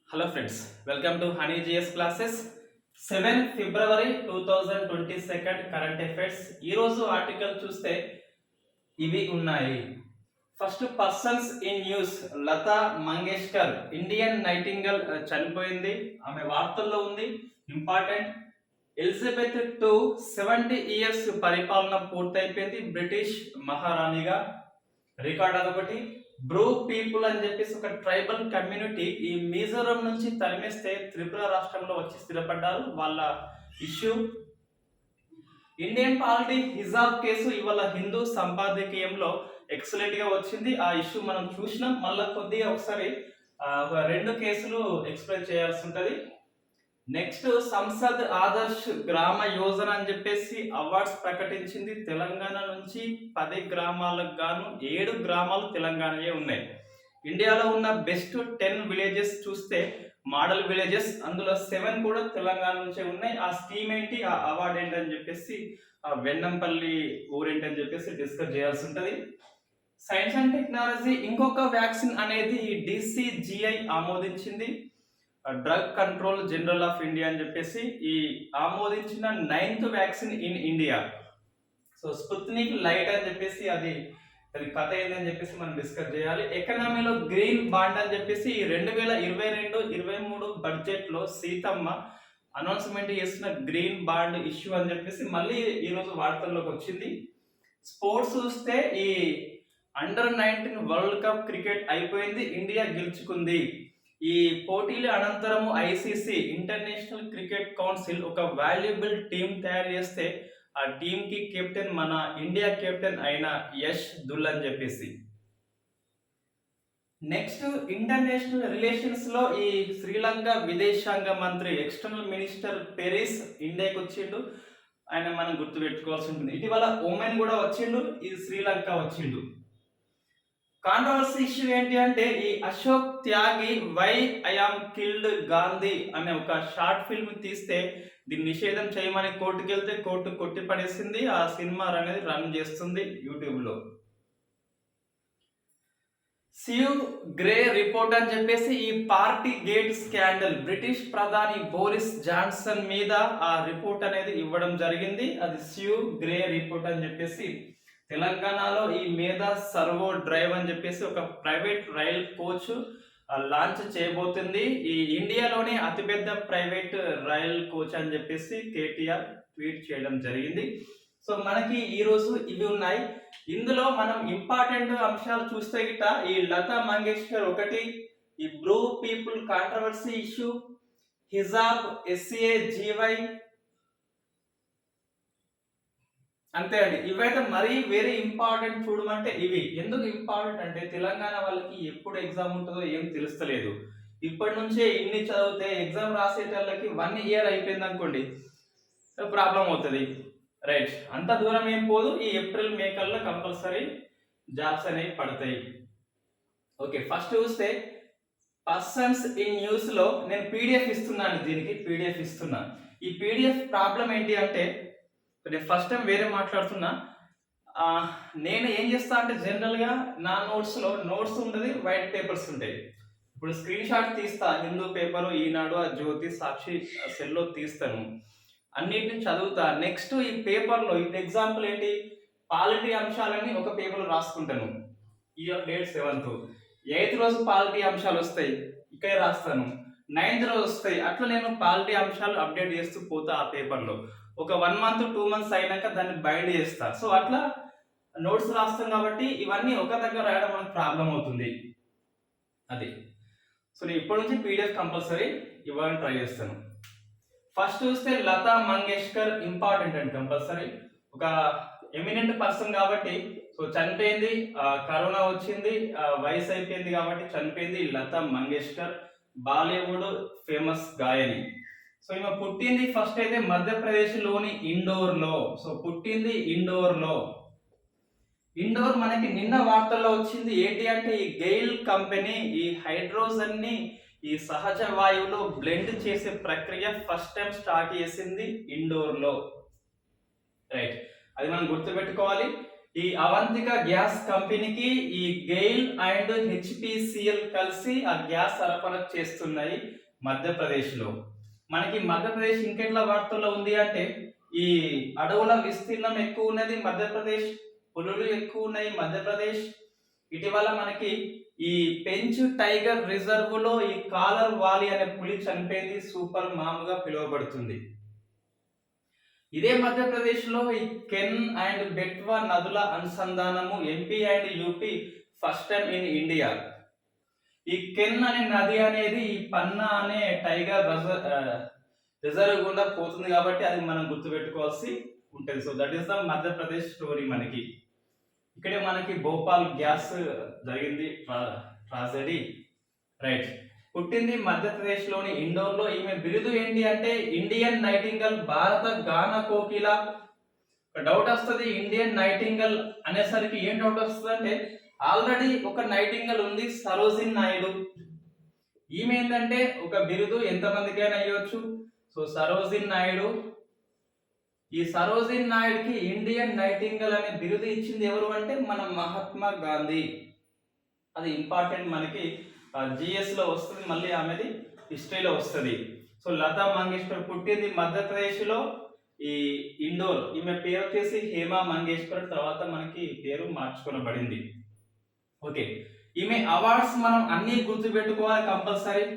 Hello friends, welcome to Honey GS classes. 7 February 2022 current affairs. ఈరోజు article చూస్తే ఇవి ఉన్నాయి. First, persons in news. Lata Mangeshkar, Indian nightingale, చనిపోయింది. ఆమె వార్తల్లో ఉంది. ఇంపార్టెంట్. ఎలిజబెత్ టు 70 ఇయర్స్ పరిపాలన పూర్తయిపోయింది. బ్రిటిష్ మహారాణిగా రికార్డ్. అదొకటి. బ్రూ పీపుల్ అని చెప్పేసి ఒక ట్రైబల్ కమ్యూనిటీ ఈ మిజోరం నుంచి తరిమేస్తే త్రిపుర రాష్ట్రంలో వచ్చి స్థిరపడ్డారు. వాళ్ళ ఇష్యూ. ఇండియన్ పాలిటీ హిజాబ్ కేసు ఇవాళ హిందూ సంపాదకీయంలో ఎక్సలెంట్ గా వచ్చింది. ఆ ఇష్యూ మనం చూసినాం. మళ్ళీ కొద్దిగా ఒకసారి ఒక రెండు కేసులు ఎక్స్ప్లెయిన్ చేయాల్సి ఉంటుంది. నెక్స్ట్, సంసద్ ఆదర్శ్ గ్రామ యోజన అని చెప్పేసి అవార్డ్స్ ప్రకటించింది. తెలంగాణ నుంచి 10 గ్రామాలకు గాను 7 గ్రామాలు తెలంగాణయే ఉన్నాయి. ఇండియాలో ఉన్న బెస్ట్ 10 విలేజెస్ చూస్తే మోడల్ విలేజెస్, అందులో 7 కూడా తెలంగాణ నుంచే ఉన్నాయి. ఆ స్కీమ్ ఏంటి, ఆ అవార్డు ఏంటని చెప్పేసి, ఆ వెన్నంపల్లి ఊరేంటని చెప్పేసి డిస్కస్ చేయాల్సి ఉంటుంది. సైన్స్ అండ్ టెక్నాలజీ, ఇంకొక వ్యాక్సిన్ అనేది డిసిజిఐ ఆమోదించింది. Drug control general of India అని చెప్పేసి ఈ ఆమోదించిన 9th vaccine in India. So Sputnik light అని చెప్పేసి అది కథ ఏందని చెప్పేసి మనం డిస్కస్ చేయాలి. ఎకనామీలో గ్రీన్ బాండ్ అని చెప్పేసి 2022-23 బడ్జెట్ లో సీతమ్మ అనౌన్స్మెంట్ చేసిన గ్రీన్ బాండ్ ఇష్యూ అని చెప్పేసి మళ్ళీ ఈరోజు వార్తల్లోకి వచ్చింది. స్పోర్ట్స్ చూస్తే ఈ అండర్-19 వరల్డ్ కప్ క్రికెట్ అయిపోయింది. ఇండియా గెలుచుకుంది. ఈ పోటీల అనంతరము ఐసీసీ ఇంటర్నేషనల్ క్రికెట్ కౌన్సిల్ ఒక వాల్యుబుల్ టీం తయారు చేస్తే ఆ టీం కి కెప్టెన్ మన ఇండియా కెప్టెన్ అయిన యష్ దుల్ అని చెప్పేసి. నెక్స్ట్, ఇంటర్నేషనల్ రిలేషన్స్ లో ఈ శ్రీలంక విదేశాంగ మంత్రి ఎక్స్టర్నల్ మినిస్టర్ పెరిస్ ఇండియాకి వచ్చిండు. ఆయన మనం గుర్తు పెట్టుకోవాల్సి ఉంటుంది. ఇటీవల ఒమెన్ కూడా వచ్చిండు, ఈ శ్రీలంక వచ్చిండు. కాంట్రవర్సీ ఇష్యూ ఏంటి అంటే ఈ అశోక్ త్యాగి వై ఐఆమ్ కిల్డ్ గాంధీ అనే ఒక షార్ట్ ఫిల్మ్ తీస్తే దీన్ని నిషేధం చేయమని కోర్టుకి వెళ్తే కోర్టు కొట్టి పడేసింది. ఆ సినిమా అనేది రన్ చేస్తుంది యూట్యూబ్ లో. సియు గ్రే రిపోర్ట్ అని చెప్పేసి ఈ పార్టీ గేట్ స్కాండల్, బ్రిటిష్ ప్రధాని బోరిస్ జాన్సన్ మీద ఆ రిపోర్ట్ అనేది ఇవ్వడం జరిగింది. అది సియు గ్రే రిపోర్ట్ అని చెప్పేసి. తెలంగాణలో ఈ మేధా సర్వో డ్రైవ్ అని చెప్పేసి ఒక ప్రైవేట్ రైల్ కోచ్ లాంచ్ చేయబోతుంది. ఈ ఇండియాలోనే అతిపెద్ద ప్రైవేట్ రైల్ కోచ్ అని చెప్పేసి కేటీఆర్ ట్వీట్ చేయడం జరిగింది. సో మనకి ఈ రోజు ఇవి ఉన్నాయి. ఇందులో మనం ఇంపార్టెంట్ అంశాలు చూస్తే గిట్ట ఈ లతా మంగేష్కర్ ఒకటి, ఈ బ్రూ పీపుల్ కాంట్రవర్సీ ఇష్యూ, హిజాబ్, ఎస్సీఏ జీవై, అంతే అండి. ఇవైతే మరీ వెరీ ఇంపార్టెంట్ చూడమంటే ఇవి. ఎందుకు ఇంపార్టెంట్ అంటే తెలంగాణ వాళ్ళకి ఎప్పుడు ఎగ్జామ్ ఉంటుందో ఏం తెలుస్తలేదు. ఇప్పటి నుంచే ఇన్ని చదివితే ఎగ్జామ్ రాసేటోళ్ళకి 1 ఇయర్ అయిపోయింది అనుకోండి, ప్రాబ్లం అవుతుంది. రైట్, అంత దూరం ఏం పోదు. ఈ ఏప్రిల్ మే కల్లా కంపల్సరీ జాబ్స్ అనేవి పడతాయి. ఓకే, ఫస్ట్ చూస్తే పర్సన్స్ ఇన్ న్యూస్ లో నేను పీడిఎఫ్ ఇస్తున్నాను. దీనికి పీడిఎఫ్ ఇస్తున్నా. ఈ పీడిఎఫ్ ప్రాబ్లం ఏంటి అంటే, నేను ఫస్ట్ టైం వేరే మాట్లాడుతున్నా. నేను ఏం చేస్తా అంటే జనరల్గా నా నోట్స్లో నోట్స్ ఉంటుంది, వైట్ పేపర్స్ ఉంటాయి. ఇప్పుడు స్క్రీన్ షాట్ తీస్తా, హిందూ పేపరు, ఈనాడు, జ్యోతి, సాక్షి సెల్లో తీస్తాను. అన్నిటిని చదువుతా. నెక్స్ట్ ఈ పేపర్లో ఇప్పుడు ఎగ్జాంపుల్ ఏంటి, పాలిటీ అంశాలని ఒక పేపర్లో రాసుకుంటాను. ఇయర్ డేట్ 7th, 8th రోజు పాలిటీ అంశాలు వస్తాయి, ఇక్కడే రాస్తాను. 9th రోజు వస్తాయి. అట్లా నేను పాలిటీ అంశాలు అప్డేట్ చేస్తూ పోతా ఆ పేపర్లో. ఒక 1 month 2 months అయినాక దాన్ని బైండ్ చేస్తా. సో అట్లా నోట్స్ రాస్తాం కాబట్టి ఇవన్నీ ఒక దగ్గర రాయడం మనకు ప్రాబ్లం అవుతుంది. అది. సో నేను ఇప్పటి నుంచి పీడిఎఫ్ కంపల్సరీ ఇవ్వాలని ట్రై చేస్తాను. ఫస్ట్ చూస్తే లతా మంగేష్కర్ ఇంపార్టెంట్ అండి. కంపల్సరీ ఒక ఎమినెంట్ పర్సన్ కాబట్టి. సో చనిపోయింది, కరోనా వచ్చింది, వయసు అయిపోయింది కాబట్టి చనిపోయింది. లతా మంగేష్కర్ బాలీవుడ్ ఫేమస్ గాయని. సో ఈమె పుట్టింది ఫస్ట్ అయితే మధ్యప్రదేశ్ లోని ఇండోర్ లో. సో పుట్టింది ఇండోర్ లో. ఇండోర్ మనకి నిన్న వార్తల్లో వచ్చింది ఏంటి అంటే ఈ గెయిల్ కంపెనీ ఈ హైడ్రోజన్ ని ఈ సహజ వాయువులో బ్లెండ్ చేసే ప్రక్రియ ఫస్ట్ టైం స్టార్ట్ చేసింది ఇండోర్ లో. రైట్, అది మనం గుర్తుపెట్టుకోవాలి. ఈ అవంతిక గ్యాస్ కంపెనీకి ఈ గెయిల్ అండ్ హెచ్పిసిఎల్ కలిసి ఆ గ్యాస్ సరఫరా చేస్తున్నాయి మధ్యప్రదేశ్లో. మనకి మధ్యప్రదేశ్ ఇంకెట్లా వార్తల్లో ఉంది అంటే ఈ అడవుల విస్తీర్ణం ఎక్కువ ఉన్నది మధ్యప్రదేశ్, పులులు ఎక్కువ ఉన్నాయి మధ్యప్రదేశ్. ఇటీవల మనకి ఈ పెంచ్ టైగర్ రిజర్వ్ లో ఈ కాలర్ వాలి అనే పులి చనిపోయింది, సూపర్ మామ్గా పిలువబడుతుంది. ఇదే మధ్యప్రదేశ్ లో ఈ కెన్ అండ్ బెట్వా నదుల అనుసంధానము MP and UP first time in India. ఈ కెన్ అనే నది అనేది ఈ పన్నా అనే టైగర్ రిజర్వ్ గుండా పోతుంది కాబట్టి అది మనం గుర్తుపెట్టుకోవాల్సి ఉంటుంది. So that is the Madhya Pradesh story. మనకి ఇక్కడే మనకి భోపాల్ గ్యాస్ జరిగింది ట్రాజెడీ, రైట్. పుట్టింది మధ్యప్రదేశ్ లోని ఇండోర్ లో. ఈమె బిరుదు ఏంటి అంటే ఇండియన్ నైటింగల్, భారత గాన కోకిల. డౌట్ వస్తుంది, ఇండియన్ నైటింగల్ అనేసరికి ఏం డౌట్ వస్తుంది అంటే ఆల్రెడీ ఒక నైటింగల్ ఉంది, సరోజిన్ నాయుడు. ఈమె ఏంటంటే ఒక బిరుదు ఎంతమందికైనా అయ్యొచ్చు. సో సరోజిన్ నాయుడు. ఈ సరోజిన్ నాయుడుకి ఇండియన్ నైటింగల్ అనే బిరుదు ఇచ్చింది ఎవరు అంటే మన మహాత్మా గాంధీ. అది ఇంపార్టెంట్, మనకి జిఎస్ లో వస్తుంది, మళ్ళీ ఆమెది హిస్టరీలో వస్తుంది. సో లతా మంగేష్కర్ పుట్టింది మధ్యప్రదేశ్ లో ఈ ఇండోర్. ఈమె పేరు వచ్చేసి హేమా మంగేష్కర్, తర్వాత మనకి పేరు మార్చుకోబడింది. ఓకే, ఈమె అవార్డ్స్ మనం అన్ని గుర్తుపెట్టుకోవాలి కంపల్సరీ.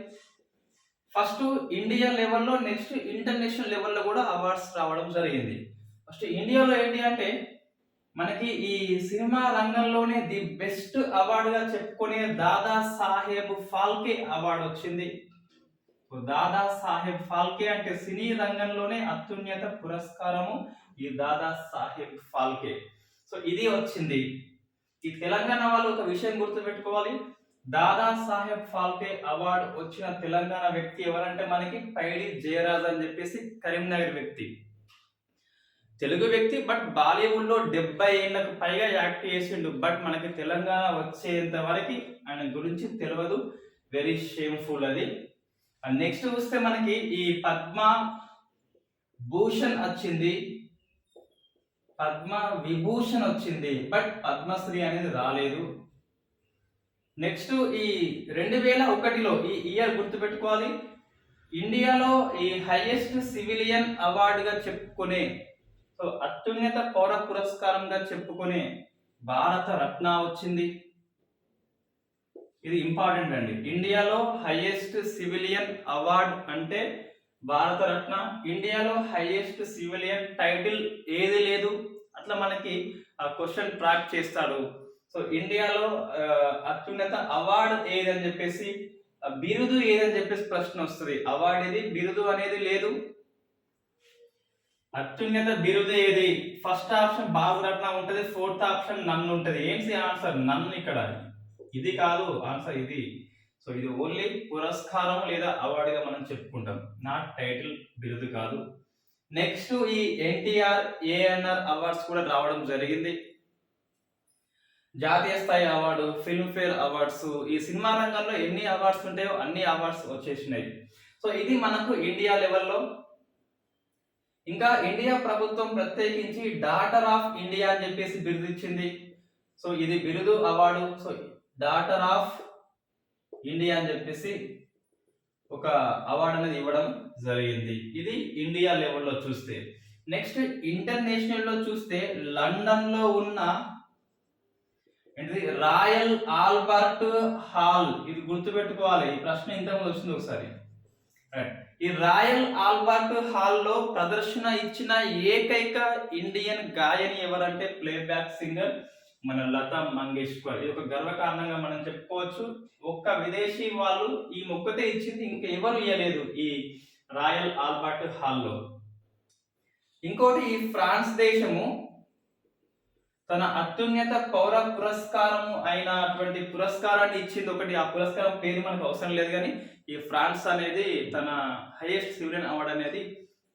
ఫస్ట్ ఇండియా లెవెల్లో, నెక్స్ట్ ఇంటర్నేషనల్ లెవెల్లో కూడా అవార్డ్స్ రావడం జరిగింది. ఫస్ట్ ఇండియాలో ఏంటి అంటే మనకి ఈ సినిమా రంగంలోనే ది బెస్ట్ అవార్డుగా చెప్పుకునే దాదా సాహెబ్ ఫాల్కే అవార్డు వచ్చింది. దాదా సాహెబ్ ఫాల్కే అంటే సినీ రంగంలోనే అత్యున్నత పురస్కారము ఈ దాదా సాహెబ్ ఫాల్కే. సో ఇది వచ్చింది. ఈ తెలంగాణ వాళ్ళు ఒక విషయం గుర్తుపెట్టుకోవాలి, దాదా సాహెబ్ ఫాల్కే అవార్డు వచ్చిన తెలంగాణ వ్యక్తి ఎవరంటే మనకి పైడి జయరాజ్ అని చెప్పేసి కరీంనగర్ వ్యక్తి, తెలుగు వ్యక్తి. బట్ బాలీవుడ్ లో 70 ఏళ్లకు పైగా యాక్ట్ చేసిండు. బట్ మనకి తెలంగాణ వచ్చేంత వరకు ఆయన గురించి తెలియదు. వెరీ షేమ్ఫుల్ అది. నెక్స్ట్ చూస్తే మనకి ఈ పద్మ భూషణ్ వచ్చింది, పద్మ విభూషణ్ వచ్చింది, బట్ పద్మశ్రీ అనేది రాలేదు. నెక్స్ట్ ఈ 2001లో ఈ ఇయర్ గుర్తుపెట్టుకోవాలి, ఇండియాలో ఈ హైయెస్ట్ సివిలియన్ అవార్డుగా చెప్పుకునే, సో అత్యున్నత పౌర పురస్కారంగా చెప్పుకునే భారత రత్న వచ్చింది. ఇది ఇంపార్టెంట్ అండి. ఇండియాలో హైయెస్ట్ సివిలియన్ అవార్డ్ అంటే భారత రత్న. ఇండియాలో హైయెస్ట్ సివిలియన్ టైటిల్ ఏది లేదు, అట్లా మనకి ఆ క్వశ్చన్ ట్రాక్ చేస్తాడు. సో ఇండియాలో అత్యున్నత అవార్డు ఏదని చెప్పేసి, బిరుదు ఏదని చెప్పేసి ప్రశ్న వస్తుంది. అవార్డు ఏది, బిరుదు అనేది లేదు. అత్యున్నత బిరుదు ఏది? ఫస్ట్ ఆప్షన్ భారతరత్న ఉంటది, ఫోర్త్ ఆప్షన్ నన్ను ఉంటది. ఏంటి ఆన్సర్? నన్ను. ఇక్కడ ఇది కాదు ఆన్సర్, ఇది. సో ఇది ఓన్లీ పురస్కారం లేదా అవార్డుగా మనం చెప్పుకుంటాం, నాట్ టైటిల్, బిరుదు కాదు. నెక్స్ట్ ఈ ఎన్టీఆర్ ఏఎన్ఆర్ అవార్డ్స్ కూడా రావడం జరిగింది. జాతీయ స్థాయి అవార్డు, ఫిల్మ్ఫేర్ అవార్డ్స్. ఈ సినిమా రంగంలో ఎన్ని అవార్డ్స్ ఉంటాయో అన్ని అవార్డ్స్ వచ్చేసినాయి. సో ఇది మనకు ఇండియా లెవెల్లో. ఇంకా ఇండియా ప్రభుత్వం ప్రత్యేకించి డాటర్ ఆఫ్ ఇండియా అని చెప్పేసి బిరుదు ఇచ్చింది. సో ఇది బిరుదు, award. So daughter of India అని చెప్పేసి ఒక అవార్డు అనేది ఇవ్వడం జరిగింది. ఇది ఇండియా లెవెల్లో చూస్తే. నెక్స్ట్ ఇంటర్నేషనల్ లో చూస్తే లండన్ లో ఉన్న రాయల్ ఆల్బర్ట్ హాల్. ఇది గుర్తుపెట్టుకోవాలి, ఈ ప్రశ్న ఇంతకుముందు వచ్చింది ఒకసారి. ఈ రాయల్ ఆల్బర్ట్ హాల్ లో ప్రదర్శన ఇచ్చిన ఏకైక ఇండియన్ గాయని ఎవరంటే ప్లేబ్యాక్ సింగర్ మన లతా మంగేష్కర్. ఇది ఒక గర్వకారణంగా మనం చెప్పుకోవచ్చు. ఒక్క విదేశీ వాళ్ళు ఈ మొక్కతే ఇచ్చింది, ఇంకా ఎవరు ఇవ్వలేదు ఈ రాయల్ ఆల్బర్ట్ హాల్లో. ఇంకోటి ఈ ఫ్రాన్స్ దేశము తన అత్యున్నత పౌర పురస్కారము అయినటువంటి పురస్కారాన్ని ఇచ్చింది ఒకటి. ఆ పురస్కారం పేరు మనకు అవసరం లేదు, కానీ ఈ ఫ్రాన్స్ అనేది తన హైయెస్ట్ సివిలియన్ అవార్డు అనేది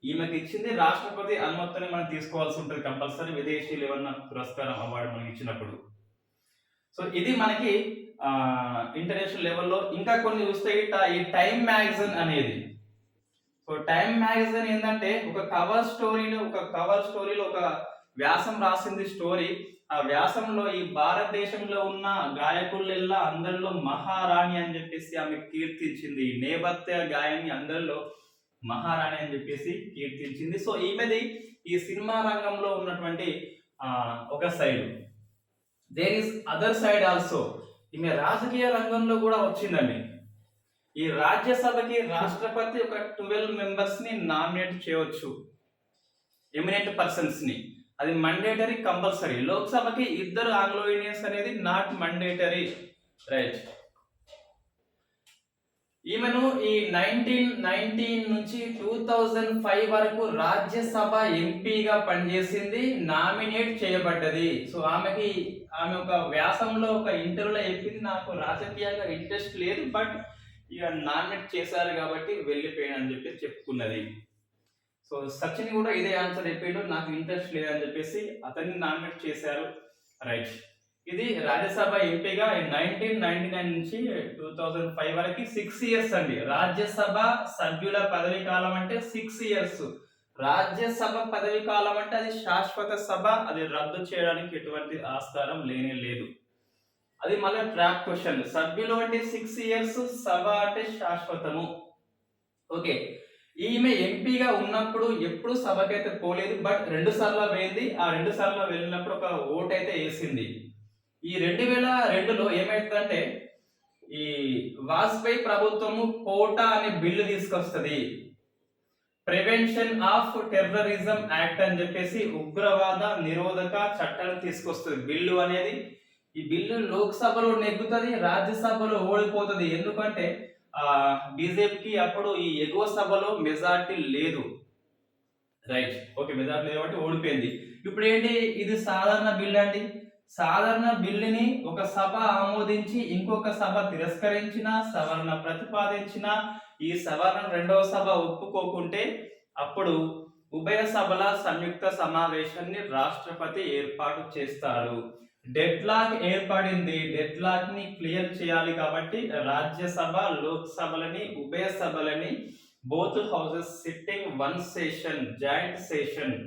ఈమెకి ఇచ్చింది. రాష్ట్రపతి అనుమతిని మనం తీసుకోవాల్సి ఉంటుంది కంపల్సరీ, విదేశీ లెవెల్ పురస్కారం అవార్డు మనకి ఇచ్చినప్పుడు. సో ఇది మనకి ఇంటర్నేషనల్ లెవెల్లో. ఇంకా కొన్ని చూస్తే ఈ టైమ్ మ్యాగజైన్ అనేది. సో టైమ్ మ్యాగజైన్ ఏంటంటే ఒక కవర్ స్టోరీలో ఒక వ్యాసం రాసింది స్టోరీ. ఆ వ్యాసంలో ఈ భారతదేశంలో ఉన్న గాయకులెల్లా అందరిలో మహారాణి అని చెప్పేసి ఆమె కీర్తించింది. నేపథ్య గాయని అందరిలో మహారాణి అని చెప్పేసి కీర్తించింది. సో ఈమెది ఈ సినిమా రంగంలో ఉన్నటువంటి ఒక side. There is other side also. ఈమె రాజకీయ రంగంలో కూడా వచ్చిందండి. ఈ రాజ్యసభకి రాష్ట్రపతి ఒక 12 మెంబర్స్ ని నామినేట్ చేయవచ్చు, ఎమినెంట్ పర్సన్స్ ని. అది మండేటరీ, కంపల్సరీ. లోక్సభకి 2 ఆంగ్లో ఇండియన్స్ అనేది నాట్ మండేటరీ, రైట్. ఈమెను ఈ 1919 నుంచి 2005 వరకు రాజ్యసభ ఎంపీగా పనిచేసింది, నామినేట్ చేయబడ్డది. సో ఆమె ఒక వ్యాసంలో ఒక ఇంటర్వ్యూలో చెప్పింది, నాకు రాజకీయంగా ఇంట్రెస్ట్ లేదు, బట్ ఇక నామినేట్ చేశారు కాబట్టి వెళ్ళిపోయానని చెప్పి చెప్పుకున్నది. సో సచిన్ కూడా ఇదే ఆన్సర్ చెప్పిండు, నాకు ఇంట్రెస్ట్ లేదని చెప్పేసి అతన్ని నామినేట్ చేశారు, రైట్. ఇది రాజ్యసభ ఎంపీగా 1999 నుంచి 2005 వరకు 6 ఇయర్స్ అండి. రాజ్యసభ సభ్యుల పదవి కాలం అంటే 6 ఇయర్స్. రాజ్యసభ పదవి కాలం అంటే అది శాశ్వత సభ, అది రద్దు చేయడానికి ఎటువంటి ఆస్కారం లేనే లేదు. అది మళ్ళీ ట్రాప్ క్వశ్చన్. సభ్యులు అంటే 6 ఇయర్స్, సభ అంటే శాశ్వతము. ఓకే, ఈమె ఎంపీగా ఉన్నప్పుడు ఎప్పుడు సభకైతే పోలేదు, బట్ 2 సార్లు వేయింది. ఆ 2 సార్లు వెళ్ళినప్పుడు ఒక ఓట్ అయితే వేసింది. ఈ 2002లో ఏమైతుందంటే ఈ వాజ్పేయి ప్రభుత్వము పోటా అనే బిల్లు తీసుకొస్తుంది, ప్రివెన్షన్ ఆఫ్ టెర్రరిజం యాక్ట్ అని చెప్పేసి ఉగ్రవాద నిరోధక చట్టాన్ని తీసుకొస్తుంది బిల్లు అనేది. ఈ బిల్లు లోక్సభలో నెగ్గుతుంది, రాజ్యసభలో ఓడిపోతుంది. ఎందుకంటే బీజేపీకి అప్పుడు ఈ ఎగువ సభలో మెజార్టీ లేదు, రైట్. ఓకే, మెజార్టీ లేదు కాబట్టి ఓడిపోయింది. ఇప్పుడు ఏంటి, ఇది సాధారణ బిల్లు అండి. సాధారణ బిల్లుని ఒక సభ ఆమోదించి ఇంకొక సభ తిరస్కరించిన, సవరణ ప్రతిపాదించిన, ఈ సవరణ 2వ సభ ఒప్పుకోకుంటే అప్పుడు ఉభయ సభల సంయుక్త సమావేశాన్ని రాష్ట్రపతి ఏర్పాటు చేస్తాడు. డెడ్ లాక్ ఏర్పడింది, డెడ్ లాక్ ని క్లియర్ చేయాలి కాబట్టి రాజ్యసభ, లోక్సభలని, ఉభయ సభలని both houses sitting 1 session, joint session.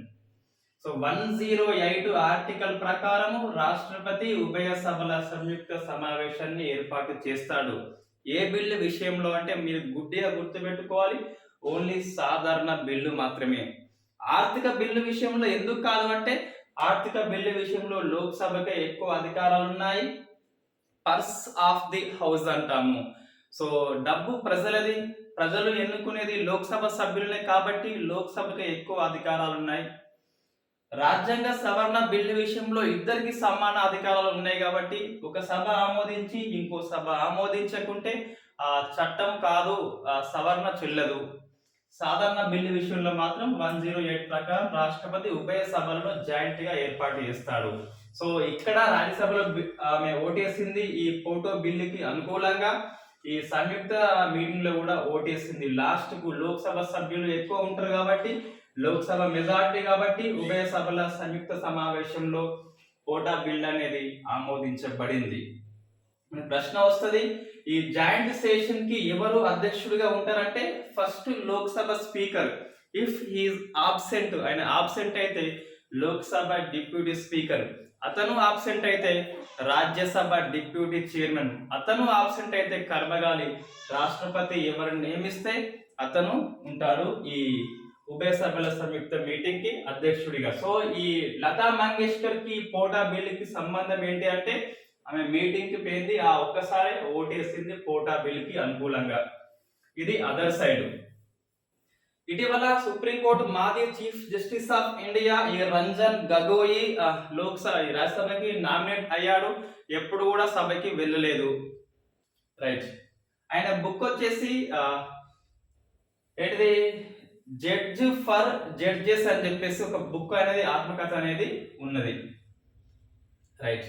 So 108 article ప్రకారము రాష్ట్రపతి ఉభయ సభల సంయుక్త సమావేశాన్ని ఏర్పాటు చేస్తాడు. ఏ బిల్లు విషయంలో అంటే మీరు గుడ్డిగా గుర్తుపెట్టుకోవాలి, ఓన్లీ సాధారణ బిల్లు మాత్రమే. ఆర్థిక బిల్లు విషయంలో ఎందుకు కాదు అంటే, ఆర్థిక బిల్లు విషయంలో లోక్సభకే ఎక్కువ అధికారాలు ఉన్నాయి, పర్స్ ఆఫ్ ది హౌస్ అంటాము. సో డబ్బు ప్రజలది, ప్రజలు ఎన్నుకునేది లోక్సభ సభ్యులనే కాబట్టి లోక్సభకి ఎక్కువ అధికారాలు ఉన్నాయి. రాజ్యాంగ సవరణ బిల్లు విషయంలో ఇద్దరికి సమాన అధికారాలు ఉన్నాయి కాబట్టి ఒక సభ ఆమోదించి ఇంకో సభ ఆమోదించకుంటే ఆ చట్టం కాదు, సవరణ చెల్లదు. సాధారణ బిల్లు విషయంలో మాత్రం 108 ప్రకారం రాష్ట్రపతి ఉభయ సభలను జాయింట్ గా ఏర్పాటు చేస్తాడు. సో ఇక్కడ రాజ్యసభలో ఆమె ఓటేసింది ఈ పోటో బిల్లుకి అనుకూలంగా, ఈ సంయుక్త మీటింగ్ లో కూడా ఓటేసింది. లాస్ట్ కు లోక్సభ సభ్యులు ఎక్కువ ఉంటారు కాబట్టి, లోక్సభ మెజార్టీ కాబట్టి ఉభయ సభల సంయుక్త సమావేశంలో పోటా బిల్ అనేది ఆమోదించబడింది. ప్రశ్న వస్తుంది, ఈ జాయింట్ సెషన్ కి ఎవరు అధ్యక్షుడిగా ఉంటారంటే first Lok Sabha speaker. If he is absent, ఆయన ఆబ్సెంట్ అయితే లోక్సభ డిప్యూటీ స్పీకర్, అతను ఆబ్సెంట్ అయితే రాజ్యసభ డిప్యూటీ చైర్మన్, అతను ఆబ్సెంట్ అయితే కర్మగాలి, రాష్ట్రపతి ఎవరిని నియమిస్తే అతను ఉంటాడు ఈ ఉభయ సభల సంయుక్త మీటింగ్ కి అధ్యక్షుడిగా. సో ఈ లతా మంగేష్కర్ కి పోటా బిల్ కి సంబంధం ఏంటి అంటే, ఆమె మీటింగ్ కి పోయింది, ఆ ఒక్కసారి ఓటేసింది పోటా బిల్ కి అనుకూలంగా. ఇది అదర్ సైడ్. ఇటీవల సుప్రీంకోర్టు మాజీ చీఫ్ జస్టిస్ ఆఫ్ ఇండియా ఈ రంజన్ గగోయి లోక్సభ రాజ్యసభకి నామినేట్ అయ్యాడు, ఎప్పుడు కూడా సభకి వెళ్ళలేదు, రైట్. ఆయన బుక్ వచ్చేసి ఏంటిది, జడ్జ్ ఫర్ జడ్జెస్ అని చెప్పేసి ఒక బుక్ అనేది, ఆత్మకథ అనేది ఉన్నది, రైట్.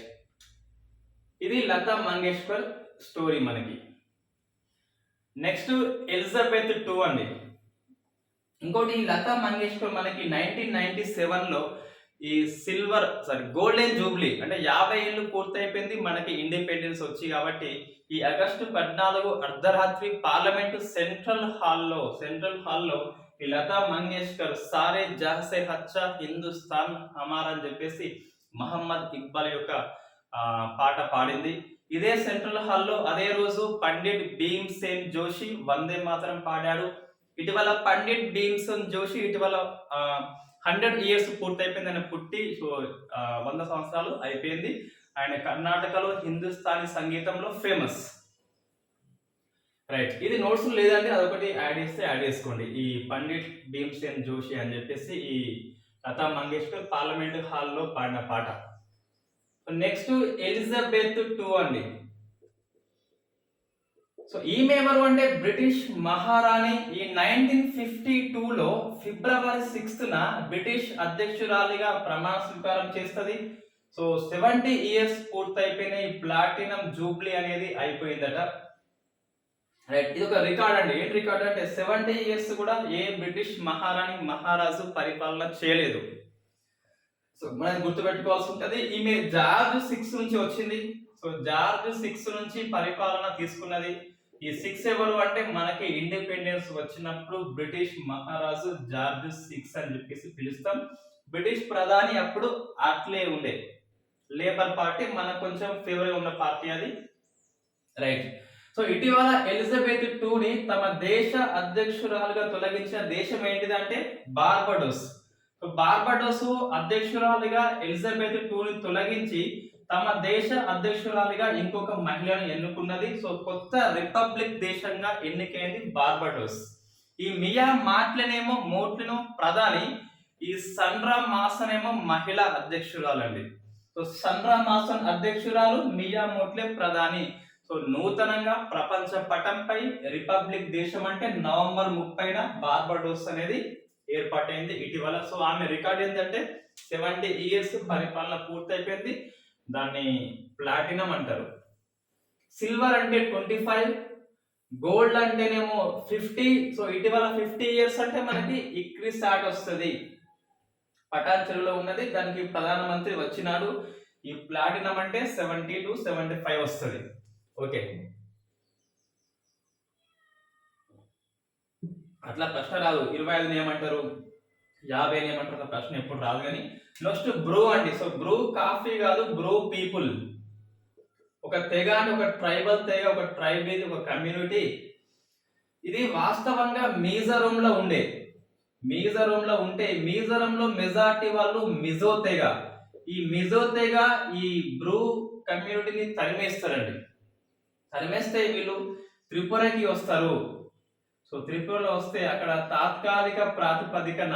ఇది లతా మంగేష్కర్ స్టోరీ మనకి. నెక్స్ట్ ఎలిజబెత్ II అండి. ఇంకోటి లతా మంగేష్కర్ మనకి 1997లో ఈ గోల్డెన్ జూబ్లీ అంటే 50 ఏళ్ళు పూర్తయిపోయింది మనకి ఇండిపెండెన్స్ వచ్చి. కాబట్టి ఈ ఆగస్టు 14 అర్ధరాత్రి పార్లమెంట్ సెంట్రల్ హాల్లో ఈ లతా మంగేష్కర్ సారే జహసే హచ్చా హిందుస్థాన్ హమారా అని చెప్పేసి మహమ్మద్ ఇక్బాల్ యొక్క పాట పాడింది. ఇదే సెంట్రల్ హాల్లో అదే రోజు పండిట్ భీమ్సేన్ జోషి వందే మాతరం పాడాడు. ఇటీవల పండిట్ భీమ్సేన్ జోషి ఇటీవల 100 ఇయర్స్ పూర్తయిపోయింది. ఆయన పుట్టి 100 సంవత్సరాలు అయిపోయింది. ఆయన కర్ణాటకలో హిందుస్థానీ సంగీతంలో ఫేమస్. రైట్, ఇది నోట్స్ లేదండి, అదొకటి యాడ్ చేస్తే యాడ్ చేసుకోండి. ఈ పండిట్ భీమ్సేన్ జోషి అని చెప్పేసి ఈ లతా మంగేష్కర్ పార్లమెంట్ హాల్లో పాడిన పాట. నెక్స్ట్ ఎలిజబెత్ II అండి. సో ఈమె ఎవరు అంటే బ్రిటిష్ మహారాణి. ఈ 1952లో ఫిబ్రవరి 6న బ్రిటిష్ అధ్యక్షురాలిగా ప్రమాణ స్వీకారం చేస్తుంది. సో 70 ఇయర్స్ పూర్తయిపోయినాయి. ప్లాటినం జూబ్లీ అనేది అయిపోయిందట. రైట్, ఇది ఒక రికార్డ్ అండి. ఏంటి రికార్డ్ అంటే 70 ఇయర్స్ కూడా ఏ బ్రిటిష్ మహారాణి మహారాజు పరిపాలన చేయలేదు. సో మనం గుర్తుపెట్టుకోవాల్సి ఉంటుంది. ఈమె జార్జ్ 6 నుంచి వచ్చింది. సో జార్జ్ 6 నుంచి పరిపాలన తీసుకున్నది. ఈ 6 ఎవరు అంటే మనకి ఇండిపెండెన్స్ వచ్చినప్పుడు బ్రిటిష్ మహారాజు జార్జ్ 6 అని చెప్పేసి పిలుస్తాం. బ్రిటిష్ ప్రధాని అప్పుడు అట్లే ఉండే లేబర్ పార్టీ, మనకు కొంచెం ఫేవర్ ఉన్న పార్టీ అది. రైట్, సో ఇటీవల ఎలిజబెత్ II తమ దేశ అధ్యక్షురాలుగా తొలగించిన దేశం ఏంటిదంటే బార్బడోస్. బార్బడోస్ అధ్యక్షురాలిగా ఎలిజబెత్ II తొలగించి తమ దేశ అధ్యక్షురాలిగా ఇంకొక మహిళను ఎన్నుకున్నది. సో కొత్త రిపబ్లిక్ దేశంగా ఎన్నికైంది బార్బడోస్. ఈ మియా మాట్లనేమో మోట్లను ప్రధాని, ఈ సన్రా మాసన్ ఏమో మహిళా అధ్యక్షురాలండి. సో సన్రా మాసన్ అధ్యక్షురాలు, మియా మోట్లే ప్రధాని. సో నూతనంగా ప్రపంచ పటంపై రిపబ్లిక్ దేశం అంటే నవంబర్ 30న బార్బడోస్ అనేది ఏర్పాటైంది ఇటీవల. సో ఆమె రికార్డ్ ఏంటంటే 70 ఇయర్స్ పరిపాలన పూర్తయిపోయింది. దాన్ని ప్లాటినం అంటారు. సిల్వర్ అంటే 25, గోల్డ్ అంటేనేమో 50. సో ఇటీవల 50 ఇయర్స్ అంటే మనకి ఇక్రీ సాట్ వస్తుంది. పటాన్ చెరువులో ఉన్నది, దానికి ప్రధానమంత్రి వచ్చినాడు. ఈ ప్లాటినం అంటే 70 to 75 వస్తుంది. ఓకే, అట్లా ప్రశ్న రాదు. 25 ఏమంటారు, 50 ఏమంటారు, ప్రశ్న ఎప్పుడు రాదు. కానీ నెక్స్ట్ బ్రూ అండి. సో బ్రూ కాఫీ కాదు, బ్రూ పీపుల్. ఒక తెగ అంటే ఒక ట్రైబల్ తెగ, ఒక ట్రైబ్, ఇది ఒక కమ్యూనిటీ. ఇది వాస్తవంగా మిజోరంలో ఉండే. మిజోరంలో ఉంటే మిజోరంలో మెజారిటీ వాళ్ళు మిజో తెగ. ఈ మిజో తెగ ఈ బ్రూ కమ్యూనిటీని తరిమేస్తారండి. తరిమేస్తే వీళ్ళు త్రిపురకి వస్తారు. సో త్రిపురలో వస్తే అక్కడ తాత్కాలిక ప్రాతిపదికన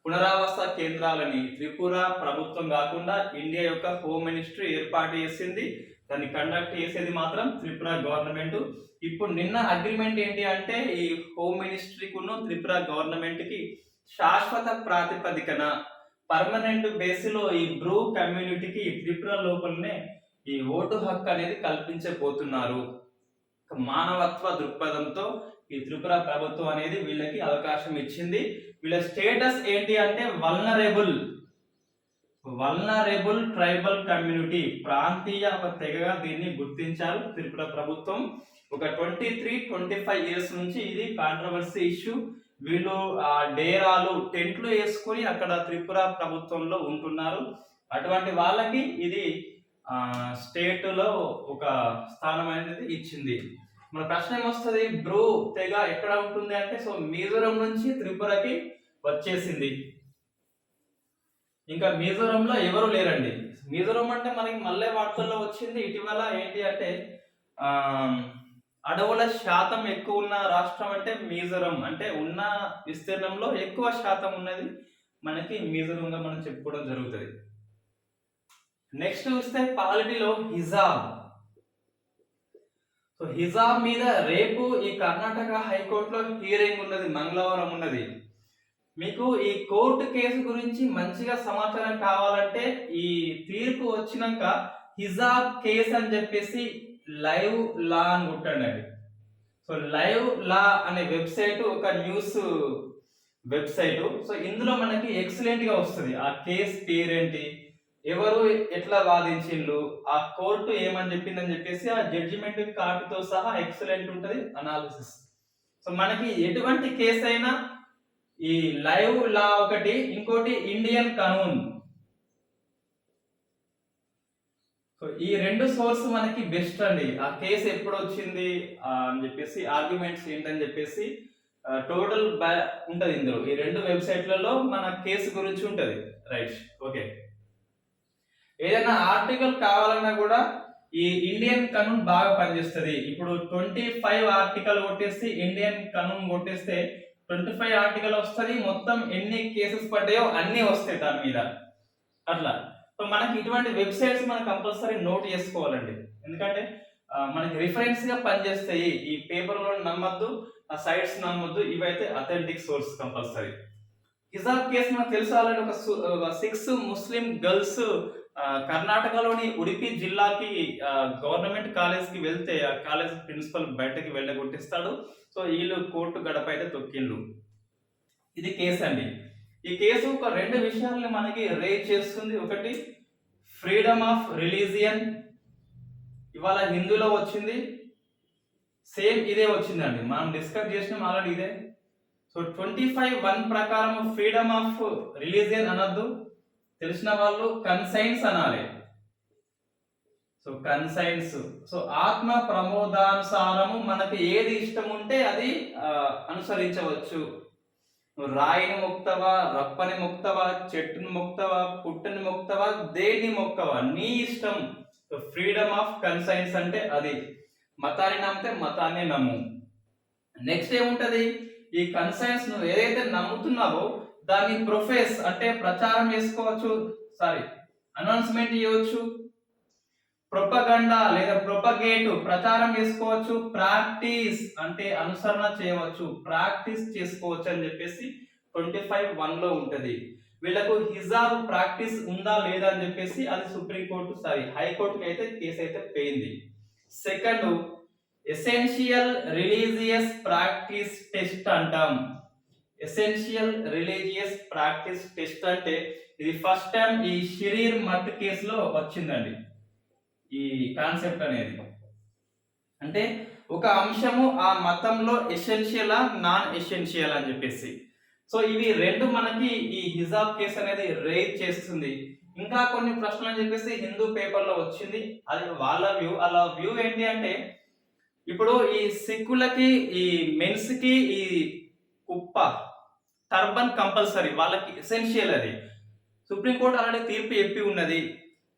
పునరావాస కేంద్రాలని త్రిపుర ప్రభుత్వం కాకుండా ఇండియా యొక్క హోమ్ మినిస్ట్రీ ఏర్పాటు చేసింది. దాన్ని కండక్ట్ చేసేది మాత్రం త్రిపుర గవర్నమెంట్. ఇప్పుడు నిన్న అగ్రిమెంట్ ఏంటి అంటే ఈ హోమ్ మినిస్ట్రీకును త్రిపుర గవర్నమెంట్ కి శాశ్వత ప్రాతిపదికన పర్మనెంట్ బేసిలో ఈ బ్రూ కమ్యూనిటీకి త్రిపుర లోపలనే ఈ ఓటు హక్కు అనేది కల్పించబోతున్నారు. మానవత్వ దృక్పథంతో ఈ త్రిపుర ప్రభుత్వం అనేది వీళ్ళకి అవకాశం ఇచ్చింది. వీళ్ళ స్టేటస్ ఏంటి అంటే వల్నరేబుల్ ట్రైబల్ కమ్యూనిటీ, ప్రాంతీయ తెగగా దీన్ని గుర్తించారు త్రిపుర ప్రభుత్వం. ఒక 23-25 ఇయర్స్ నుంచి ఇది కాంట్రవర్సీ ఇష్యూ. వీళ్ళు డేరాలు, టెంట్లు వేసుకొని అక్కడ త్రిపుర ప్రభుత్వంలో ఉంటున్నారు. అటువంటి వాళ్ళకి ఇది స్టేట్ లో ఒక స్థానం అనేది ఇచ్చింది. మన ప్రశ్న ఏమొస్తుంది, బ్రూ తెగ ఎక్కడ ఉంటుంది అంటే సో మిజోరం నుంచి త్రిపురకి వచ్చేసింది. ఇంకా మిజోరంలో ఎవరు లేరండి. మిజోరం అంటే మనకి మళ్ళీ వార్తల్లో వచ్చింది ఇటీవల ఏంటి అంటే అడవుల శాతం ఎక్కువ ఉన్న రాష్ట్రం అంటే మిజోరం. అంటే ఉన్న విస్తీర్ణంలో ఎక్కువ శాతం ఉన్నది మనకి మిజోరంగా మనం చెప్పుకోవడం జరుగుతుంది. నెక్స్ట్ చూస్తే పాలిటీలో హిజాబ్. సో హిజాబ్ మీద రేపు ఈ కర్ణాటక హైకోర్టులో హియరింగ్ ఉన్నది, మంగళవారం ఉన్నది. మీకు ఈ కోర్టు కేసు గురించి మంచిగా సమాచారం కావాలంటే ఈ తీర్పు వచ్చినాక హిజాబ్ కేసు అని చెప్పేసి లైవ్ లా అని కొట్టండి. సో లైవ్ లా అనే వెబ్సైట్ ఒక న్యూస్ వెబ్సైట్. సో ఇందులో మనకి ఎక్సలెంట్ గా వస్తుంది ఆ కేసు పేరేంటి, ఎవరు ఎట్లా వాదించిండ్రు, ఆ కోర్టు ఏమని చెప్పిందని చెప్పేసి ఆ జడ్జిమెంట్ కాపీతో సహా ఎక్సలెంట్ ఉంటుంది అనాలిసిస్. సో మనకి ఎటువంటి కేసు అయినా ఈ లైవ్ లా ఒకటి, ఇంకోటి ఇండియన్ కానూన్. సో ఈ రెండు సోర్స్ మనకి బెస్ట్ అండి. ఆ కేసు ఎప్పుడు వచ్చింది అని చెప్పేసి ఆర్గ్యుమెంట్స్ ఏంటని చెప్పేసి టోటల్ ఉంటది ఇందులో. ఈ రెండు వెబ్సైట్లలో మన కేసు గురించి ఉంటది. Right, okay. ఏదైనా ఆర్టికల్ కావాలన్నా కూడా ఈ ఇండియన్ కానూన్ బాగా పనిచేస్తుంది. ఇప్పుడు 25 ఆర్టికల్ కొట్టేసి ఇండియన్ కానూన్ కొట్టేస్తే 25 ఆర్టికల్ వస్తుంది. మొత్తం ఎన్ని కేసెస్ పడ్డాయో అన్ని వస్తాయి దాని మీద. అట్లా సో మనకి ఇటువంటి వెబ్సైట్స్ మనం కంపల్సరీ నోట్ చేసుకోవాలండి. ఎందుకంటే మనకి రిఫరెన్స్ గా పనిచేస్తాయి. ఈ పేపర్ లో నమ్మద్దు, ఆ సైట్స్ నమ్మద్దు. ఇవైతే అథెంటిక్ సోర్స్ కంపల్సరీ. హిజాబ్ కేసు మనకు తెలుసు ఆల్రెడీ. ఒక 6 ముస్లిం గర్ల్స్ కర్ణాటకలోని ఉడిపి జిల్లాకి గవర్నమెంట్ కాలేజ్ కి వెళ్తే ఆ కాలేజ్ ప్రిన్సిపల్ బయటకి వెళ్ళగొట్టిస్తాడు. సో వీళ్ళు కోర్టు గడప అయితే తొక్కిండ్రు. ఇది కేసు అండి. ఈ కేసు ఒక రెండు విషయాలని మనకి రేజ్ చేస్తుంది. ఒకటి, ఫ్రీడమ్ ఆఫ్ రిలీజియన్. ఇవాళ హిందూలో వచ్చింది, సేమ్ ఇదే వచ్చిందండి. మనం డిస్కస్ చేసినాం ఆల్రెడీ ఇదే. సో 25(1) ప్రకారం ఫ్రీడమ్ ఆఫ్ రిలీజియన్ అనొద్దు, తెలిసిన వాళ్ళు కన్సైన్స్ అనాలి. So conscience. సో ఆత్మ ప్రమోదానుసారము మనకి ఏది ఇష్టం ఉంటే అది అనుసరించవచ్చు. రాయిని మొక్తవా, రప్పని మొక్తవా, చెట్టుని మొక్తవా, పుట్టని మొక్తవా, దేన్ని మొక్తవా, నీ ఇష్టం. ఫ్రీడమ్ ఆఫ్ కన్సైన్స్ అంటే అది. మతాన్ని నమ్మితే మతాన్ని నమ్ము. నెక్స్ట్ ఏముంటది, ఈ కన్సైన్స్ నువ్వు ఏదైతే నమ్ముతున్నావో దాన్ని ప్రొఫెస్ అంటే ప్రచారం చేసుకోవచ్చు, అనౌన్స్మెంట్ చేయవచ్చు. ప్రొపగండా లేదా ప్రొపగేట్ ప్రచారం చేసుకోవచ్చు. ప్రాక్టీస్ అంటే అనుసరణ చేయవచ్చు, ప్రాక్టీస్ చేసుకోవచ్చు అని చెప్పేసి 25(1) లో ఉంటది. వీళ్ళకు హిజాబ్ ప్రాక్టీస్ ఉందా లేదా అని చెప్పేసి అది సుప్రీంకోర్టు హైకోర్టుకి అయితే కేసు అయితే పోయింది. Second, essential religious practice test అంటాం. ఎసెన్షియల్ రిలీజియస్ ప్రాక్టీస్ టెస్ట్ అంటే ఇది ఫస్ట్ టైం ఈ షరీర్ మత్ కేసులో వచ్చిందండి. ఈ కాన్సెప్ట్ అనేది అంటే ఒక అంశము ఆ మతంలో ఎసెన్షియలా నాన్ ఎసెన్షియల్ అని చెప్పేసి. సో ఇవి రెండు మనకి ఈ హిజాబ్ కేసు అనేది రేజ్ చేస్తుంది. ఇంకా కొన్ని ప్రశ్నలు అని చెప్పేసి హిందూ పేపర్ లో వచ్చింది. అది వాళ్ళ వ్యూ. అలా వ్యూ ఏంటి అంటే, ఇప్పుడు ఈ సిక్కులకి ఈ మెన్స్ కి ఈ కుప్ప టర్బన్ కంపల్సరీ, వాళ్ళకి ఎసెన్షియల్. అది సుప్రీంకోర్టు ఆల్రెడీ తీర్పు చెప్పి ఉన్నది.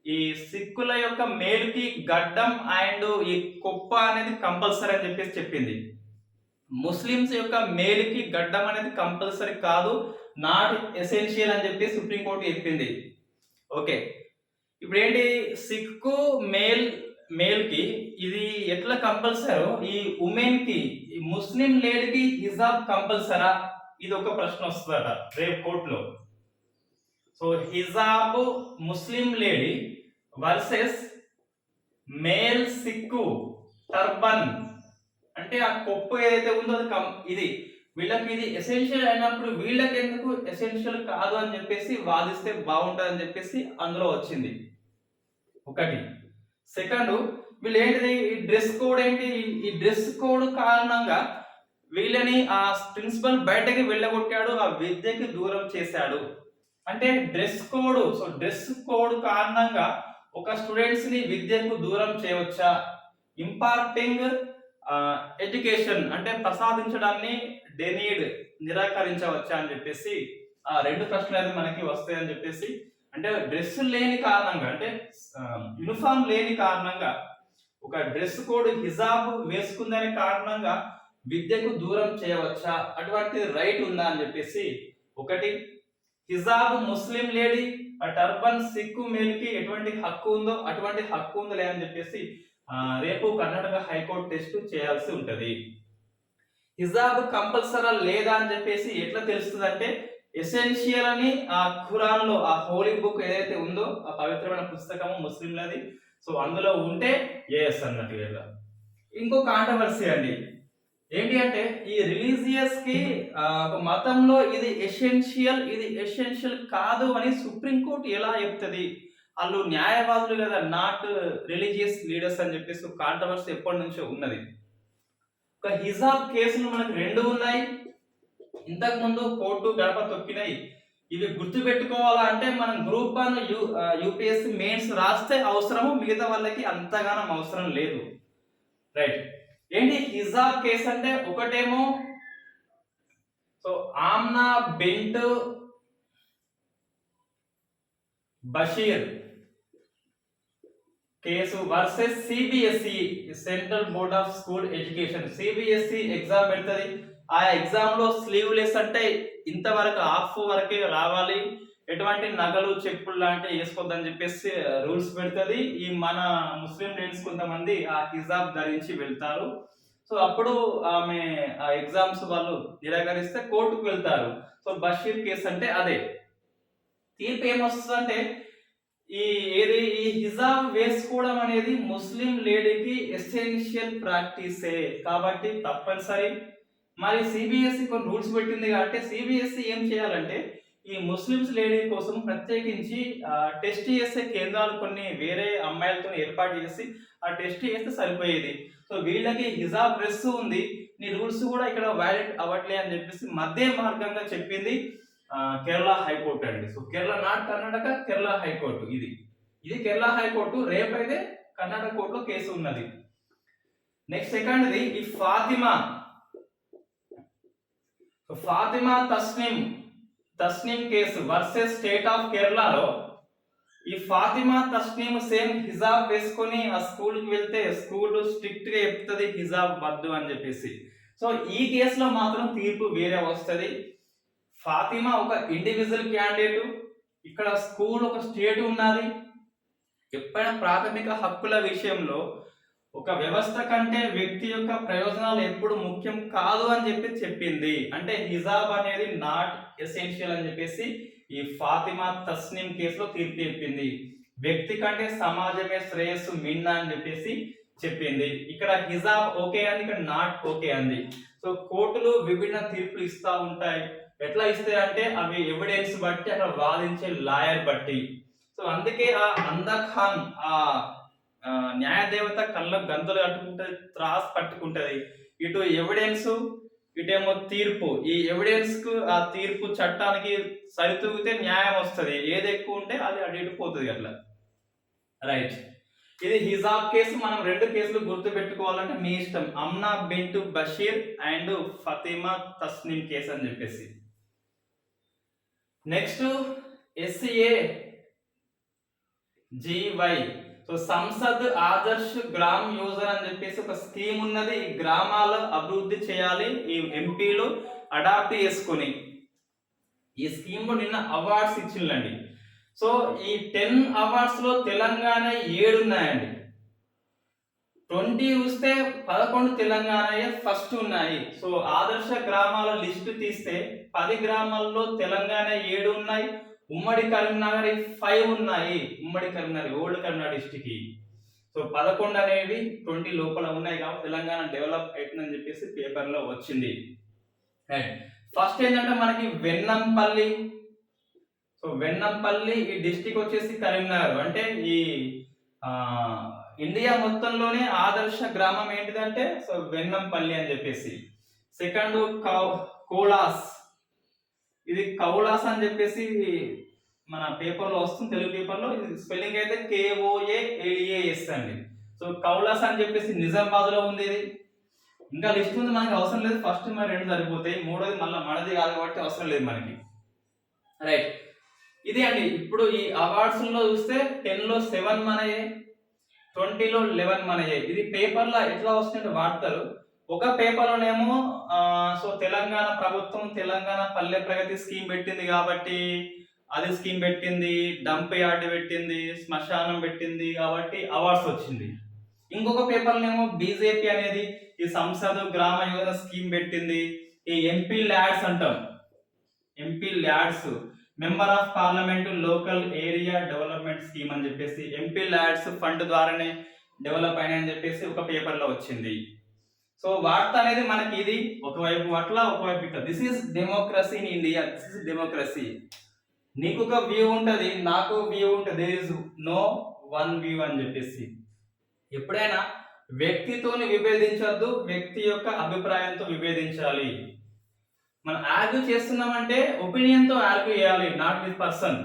ఈ సిక్కుల యొక్క మేలుకి గడ్డం అండ్ ఈ కుప్ప అనేది కంపల్సరీ అని చెప్పేసి చెప్పింది. ముస్లిమ్స్ యొక్క మేలుకి గడ్డం అనేది కంపల్సరీ కాదు, నాట్ ఎసెన్షియల్ అని చెప్పి సుప్రీంకోర్టు చెప్పింది. ఓకే, ఇప్పుడు ఏంటి, సిక్కు మేల్ కి ఇది ఎట్లా కంపల్సరో ఈ ఉమెన్ కి, ఈ ముస్లిం లేడీకి హిజాబ్ కంపల్సరా, ఇది ఒక ప్రశ్న వస్తుందట రేపు కోర్టులో. సో హిజాబ్ Muslim lady versus male Sikh turban అంటే ఆ కొప్పు ఏదైతే ఉందో అది ఇది వీళ్ళకి ఇది ఎసెన్షియల్ అయినప్పుడు వీళ్ళకి ఎందుకు ఎసెన్షియల్ కాదు అని చెప్పేసి వాదిస్తే బాగుంటుంది అని చెప్పేసి అందులో వచ్చింది ఒకటి. సెకండ్, వీళ్ళు ఏంటిది, ఈ డ్రెస్ కోడ్ ఏంటి, ఈ డ్రెస్ కోడ్ కారణంగా వీళ్ళని ఆ ప్రిన్సిపల్ బయటకి వెళ్ళగొట్టాడు, ఆ విద్యకి దూరం చేశాడు. అంటే dress code. So dress code కారణంగా ఒక స్టూడెంట్స్ ని విద్యకు దూరం చేయవచ్చా? ఇంపార్టింగ్ ఎడ్యుకేషన్ అంటే ప్రసాదించడాన్ని డెనీడ్ నిరాకరించవచ్చా అని చెప్పేసి ఆ రెండు ప్రశ్నలు అయితే మనకి వస్తాయని చెప్పేసి, అంటే డ్రెస్ లేని కారణంగా, అంటే యూనిఫామ్ లేని కారణంగా, ఒక డ్రెస్ కోడ్ హిజాబ్ వేసుకుందనే కారణంగా విద్యకు దూరం చేయవచ్చా, అటువంటి రైట్ ఉందా అని చెప్పేసి ఒకటి. హిజాబ్ ముస్లిం లేడీ టర్బన్ సిక్కు మేల్కి ఎటువంటి హక్కు ఉందో అటువంటి హక్కు ఉందో లేదని చెప్పేసి రేపు కర్ణాటక హైకోర్టు టెస్ట్ చేయాల్సి ఉంటది. హిజాబ్ కంపల్సరా లేదా అని చెప్పేసి ఎట్లా తెలుస్తుంది అంటే, ఎసెన్షియల్ అని ఆ ఖురాన్ లో, ఆ హోలీ బుక్ ఏదైతే ఉందో ఆ పవిత్రమైన పుస్తకము ముస్లింలది, సో అందులో ఉంటే ఎస్ అన్నట్టు. ఇంకో కాంట్రవర్సీ అండి ఏంటి అంటే, ఈ రిలీజియస్ కి ఒక మతంలో ఇది ఎసెన్షియల్, ఇది ఎసెన్షియల్ కాదు అని సుప్రీంకోర్టు ఎలా చెప్తుంది? వాళ్ళు న్యాయవాదులు కదా, నాట్ రిలీజియస్ లీడర్స్ అని చెప్పేసి కాంట్రవర్సీ ఎప్పటి నుంచో ఉన్నది. ఒక హిజాబ్ కేసులు మనకు రెండు ఉన్నాయి. ఇంతకు ముందు కోర్టు గడప తొక్కినాయి. ఇవి గుర్తు పెట్టుకోవాలంటే మనం గ్రూప్ 1 యూపీఎస్సీ మెయిన్స్ రాస్తే అవసరము, మిగతా వాళ్ళకి అంతగానం అవసరం లేదు. రైట్. ఏంటి హిజాబ్ కేసు అంటే? ఒకటేమో so Amna Bint Basheer case versus CBSE, central board of school education. CBSE exam పెడుతుంది. ఆ ఎగ్జామ్ లో స్లీవ్లెస్ అంటే ఇంతవరకు హాఫ్ వరకే రావాలి, ఎటువంటి నగలు చెప్పులు లాంటివి వేసుకోవద్దని చెప్పేసి రూల్స్ పెడుతుంది. ఈ మన ముస్లిం లేడీస్ కొంతమంది ఆ హిజాబ్ ధరించి వెళ్తారు. సో అప్పుడు ఆమె ఆ ఎగ్జామ్స్ వాళ్ళు నిరాకరిస్తే కోర్టుకు వెళ్తారు. సో బషీర్ కేసు అంటే అదే. తీర్పు ఏమొస్తుందంటే ఈ హిజాబ్ వేసుకోవడం అనేది ముస్లిం లేడీకి ఎసెన్షియల్ ప్రాక్టీసే కాబట్టి తప్పనిసరి. మరి సిబిఎస్ఈ కొన్ని రూల్స్ పెట్టింది కాబట్టి సిబిఎస్ఈ ఏం చేయాలంటే ఈ ముస్లిమ్స్ లేడీ కోసం ప్రత్యేకించి టెస్ట్ చేసే కేంద్రాలు కొన్ని వేరే అమ్మాయిలతో ఏర్పాటు చేసి ఆ టెస్ట్ చేస్తే సరిపోయేది. సో వీళ్ళకి హిజాబ్ డ్రెస్ ఉంది, నీ రూల్స్ కూడా ఇక్కడ వ్యాలిడ్ అవ్వట్లే అని చెప్పేసి మధ్య మార్గంగా చెప్పింది కేరళ హైకోర్టు అండి. So Kerala not Karnataka, Kerala high court. ఇది కేరళ హైకోర్టు. రేపైతే కర్ణాటక కోర్టులో కేసు ఉన్నది. నెక్స్ట్ సెకండ్ది ఈ Fatima Tasneem case versus state of కేరళలో ఈ ఫాతిమా తస్నీం సేమ్ హిజాబ్ వేసుకొని ఆ స్కూల్కి వెళ్తే స్కూల్ స్ట్రిక్ట్ గా చెప్తుంది హిజాబ్ వద్దు అని చెప్పేసి. సో ఈ కేసులో మాత్రం తీర్పు వేరే వస్తుంది. ఫాతిమా ఒక ఇండివిజువల్ క్యాండిడేట్, ఇక్కడ స్కూల్ ఒక స్టేట్ ఉన్నది. ఎప్పుడైనా ప్రాథమిక హక్కుల విషయంలో ఒక వ్యవస్థ కంటే వ్యక్తి యొక్క ప్రయోజనాలు ఎప్పుడు ముఖ్యం కాదు అని చెప్పి చెప్పింది. అంటే హిజాబ్ అనేది నాట్ ఎసెన్షియల్ అని చెప్పేసి ఈ ఫాతిమా తస్నీం కేసులో తీర్పు చెప్పింది. వ్యక్తి కంటే సమాజమే శ్రేయస్సు మిన్న అని చెప్పేసి చెప్పింది. ఇక్కడ హిజాబ్ ఓకే అంది, ఇక్కడ నాట్ ఓకే అంది. సో కోర్టులు విభిన్న తీర్పులు ఇస్తా ఉంటాయి. ఎట్లా ఇస్తాయి అంటే అవి ఎవిడెన్స్ బట్టి, అక్కడ వాదించే లాయర్ బట్టి. సో అందుకే ఆ అందఖాన్ ఆ న్యాయదేవత కళ్ళకు గంతులు కట్టుకుంటది, త్రాస్ పట్టుకుంటది. ఇటు ఎవిడెన్స్, ఇటేమో తీర్పు. ఈ ఎవిడెన్స్ కు ఆ తీర్పు చట్టానికి సరితూగితే న్యాయం వస్తుంది. ఏది ఎక్కువ ఉంటే అది అటు ఇటు పోతుంది అట్లా. రైట్. ఇది హిజాబ్ కేసు. మనం రెండు కేసులు గుర్తు పెట్టుకోవాలంటే మీ ఇష్టం. అమ్నా బింటు బషీర్ అండ్ ఫాతిమా తస్నీం కేసు అని చెప్పేసి. Next SA GY. So Sansad Adarsh Gram Yojana అని చెప్పేసి ఒక స్కీమ్ ఉన్నది. ఈ గ్రామాలు అభివృద్ధి చేయాలి ఈ ఎంపీలు అడాప్ట్ చేసుకొని. ఈ స్కీమ్ లో నిన్న అవార్డ్స్ ఇచ్చిందండి. సో ఈ 10 అవార్డ్స్ లో తెలంగాణ 7 ఉన్నాయండి. 20 చూస్తే 11 తెలంగాణ ఫస్ట్ ఉన్నాయి. సో ఆదర్శ గ్రామాల లిస్టు తీస్తే 10 గ్రామాల్లో తెలంగాణ 7 ఉన్నాయి. ఉమ్మడి కరీంనగర్ 5 ఉన్నాయి. ఉమ్మడి Karimnagar old Karimnagar district. So 11 అనేవి 20 లోపల ఉన్నాయి కాబట్టి తెలంగాణ డెవలప్ అవుతుందని చెప్పేసి పేపర్ లో వచ్చింది. ఫస్ట్ ఏంటంటే మనకి వెన్నంపల్లి. సో వెన్నంపల్లి ఈ డిస్టిక్ వచ్చేసి కరీంనగర్. అంటే ఈ ఇండియా మొత్తంలోనే ఆదర్శ గ్రామం ఏంటిదంటే సో వెన్నంపల్లి అని చెప్పేసి. Second koalas. ఇది కౌలాస్ అని చెప్పేసి మన పేపర్ లో వస్తుంది, తెలుగు పేపర్ లో. ఇది స్పెల్లింగ్ అయితే KOALAS అండి. సో కౌలాస్ అని చెప్పేసి నిజామాబాద్ లో ఉంది. ఇది ఇంకా లిస్ట్ ఉంది, మనకి అవసరం లేదు. ఫస్ట్ మరి 2 సరిపోతాయి, మూడోది మళ్ళీ మనది కాదు కాబట్టి అవసరం లేదు మనకి. రైట్. ఇది అండి. ఇప్పుడు ఈ అవార్డ్స్ లో చూస్తే 10 లో 7 మనయే, 20 లో 11 మనయే. ఇది పేపర్ లో ఎట్లా వస్తుంటే వాడతారు. ఒక పేపర్ లోనేమో సో తెలంగాణ ప్రభుత్వం తెలంగాణ పల్లె ప్రగతి స్కీమ్ పెట్టింది కాబట్టి అది స్కీమ్ పెట్టింది, డంప్ యార్డ్ పెట్టింది, శ్మశానం పెట్టింది కాబట్టి అవార్డ్స్ వచ్చింది. ఇంకొక పేపర్ లోనేమో బీజేపీ అనేది ఈ సంసద్ గ్రామ యోజన స్కీమ్ పెట్టింది. ఈ ఎంపీ ల్యాడ్స్ అంటాం, MP LADS member of parliament local area development scheme అని చెప్పేసి ఎంపీ ల్యాడ్స్ ఫండ్ ద్వారానే డెవలప్ అయినాయని చెప్పేసి ఒక పేపర్ లో వచ్చింది. సో వార్త అనేది మనకి ఇది ఒకవైపు అట్లా ఒకవైపు ఇట్లా. This is democracy in India. This is democracy. నీకు ఒక వ్యూ ఉంటది, నాకు వ్యూ ఉంటది. There is no one view అని చెప్పేసి. ఎప్పుడైనా వ్యక్తితోని విభేదించద్దు, వ్యక్తి యొక్క అభిప్రాయంతో విభేదించాలి. మనం ఆర్గ్యూ చేస్తున్నామంటే ఒపీనియన్ తో ఆర్గ్యూ చేయాలి, నాట్ విత్ పర్సన్.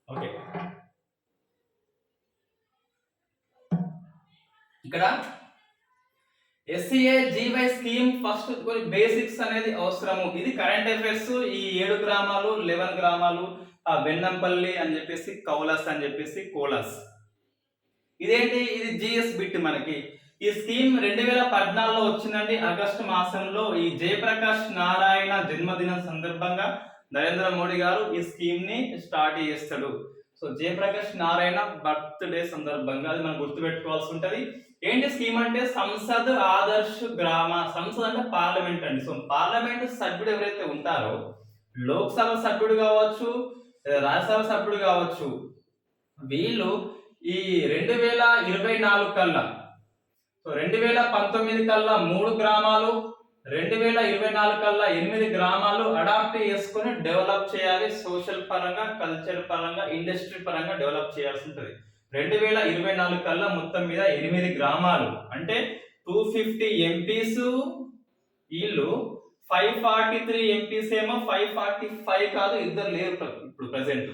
ఓకే, ఇక్కడ ఎస్సీఏ జీవై స్కీమ్ ఫస్ట్ కొన్ని బేసిక్స్ అనేది అవసరము. ఇది కరెంట్ అఫైర్స్. ఈ 7 గ్రామాలు 11 గ్రామాలు వెన్నంపల్లి అని చెప్పేసి, కౌలస్ అని చెప్పేసి, కోలస్. ఇదేంటి, ఇది జిఎస్ బిట్ మనకి. ఈ స్కీమ్ 2014లో వచ్చిందండి, ఆగస్టు మాసంలో. ఈ జయప్రకాష్ నారాయణ జన్మదినం సందర్భంగా నరేంద్ర మోడీ గారు ఈ స్కీమ్ ని స్టార్ట్ చేస్తాడు. సో జయప్రకాష్ నారాయణ బర్త్డే సందర్భంగా అది మనం గుర్తుపెట్టుకోవాల్సి ఉంటది. ఏంటి స్కీమ్ అంటే సంసద్ ఆదర్శ్ గ్రామ. సంసద్ అంటే పార్లమెంట్ అండి. సో పార్లమెంట్ సభ్యుడు ఎవరైతే ఉంటారో, లోక్సభ సభ్యుడు కావచ్చు, రాజ్యసభ సభ్యుడు కావచ్చు, వీళ్ళు ఈ 2024 కల్లా, సో 2019 కల్లా 3 గ్రామాలు, 2024 కల్లా 8 గ్రామాలు అడాప్ట్ చేసుకొని డెవలప్ చేయాలి. సోషల్ పరంగా, కల్చర్ పరంగా, ఇండస్ట్రీ పరంగా డెవలప్ చేయాల్సి ఉంటుంది. 2024 కల్లా మొత్తం మీద 8 గ్రామాలు అంటే 250 ఎంపీస్, వీళ్ళు 543 ఎంపీస్ ఏమో, 545 కాదు, ఇద్దరు లేరు ఇప్పుడు ప్రెసెంట్.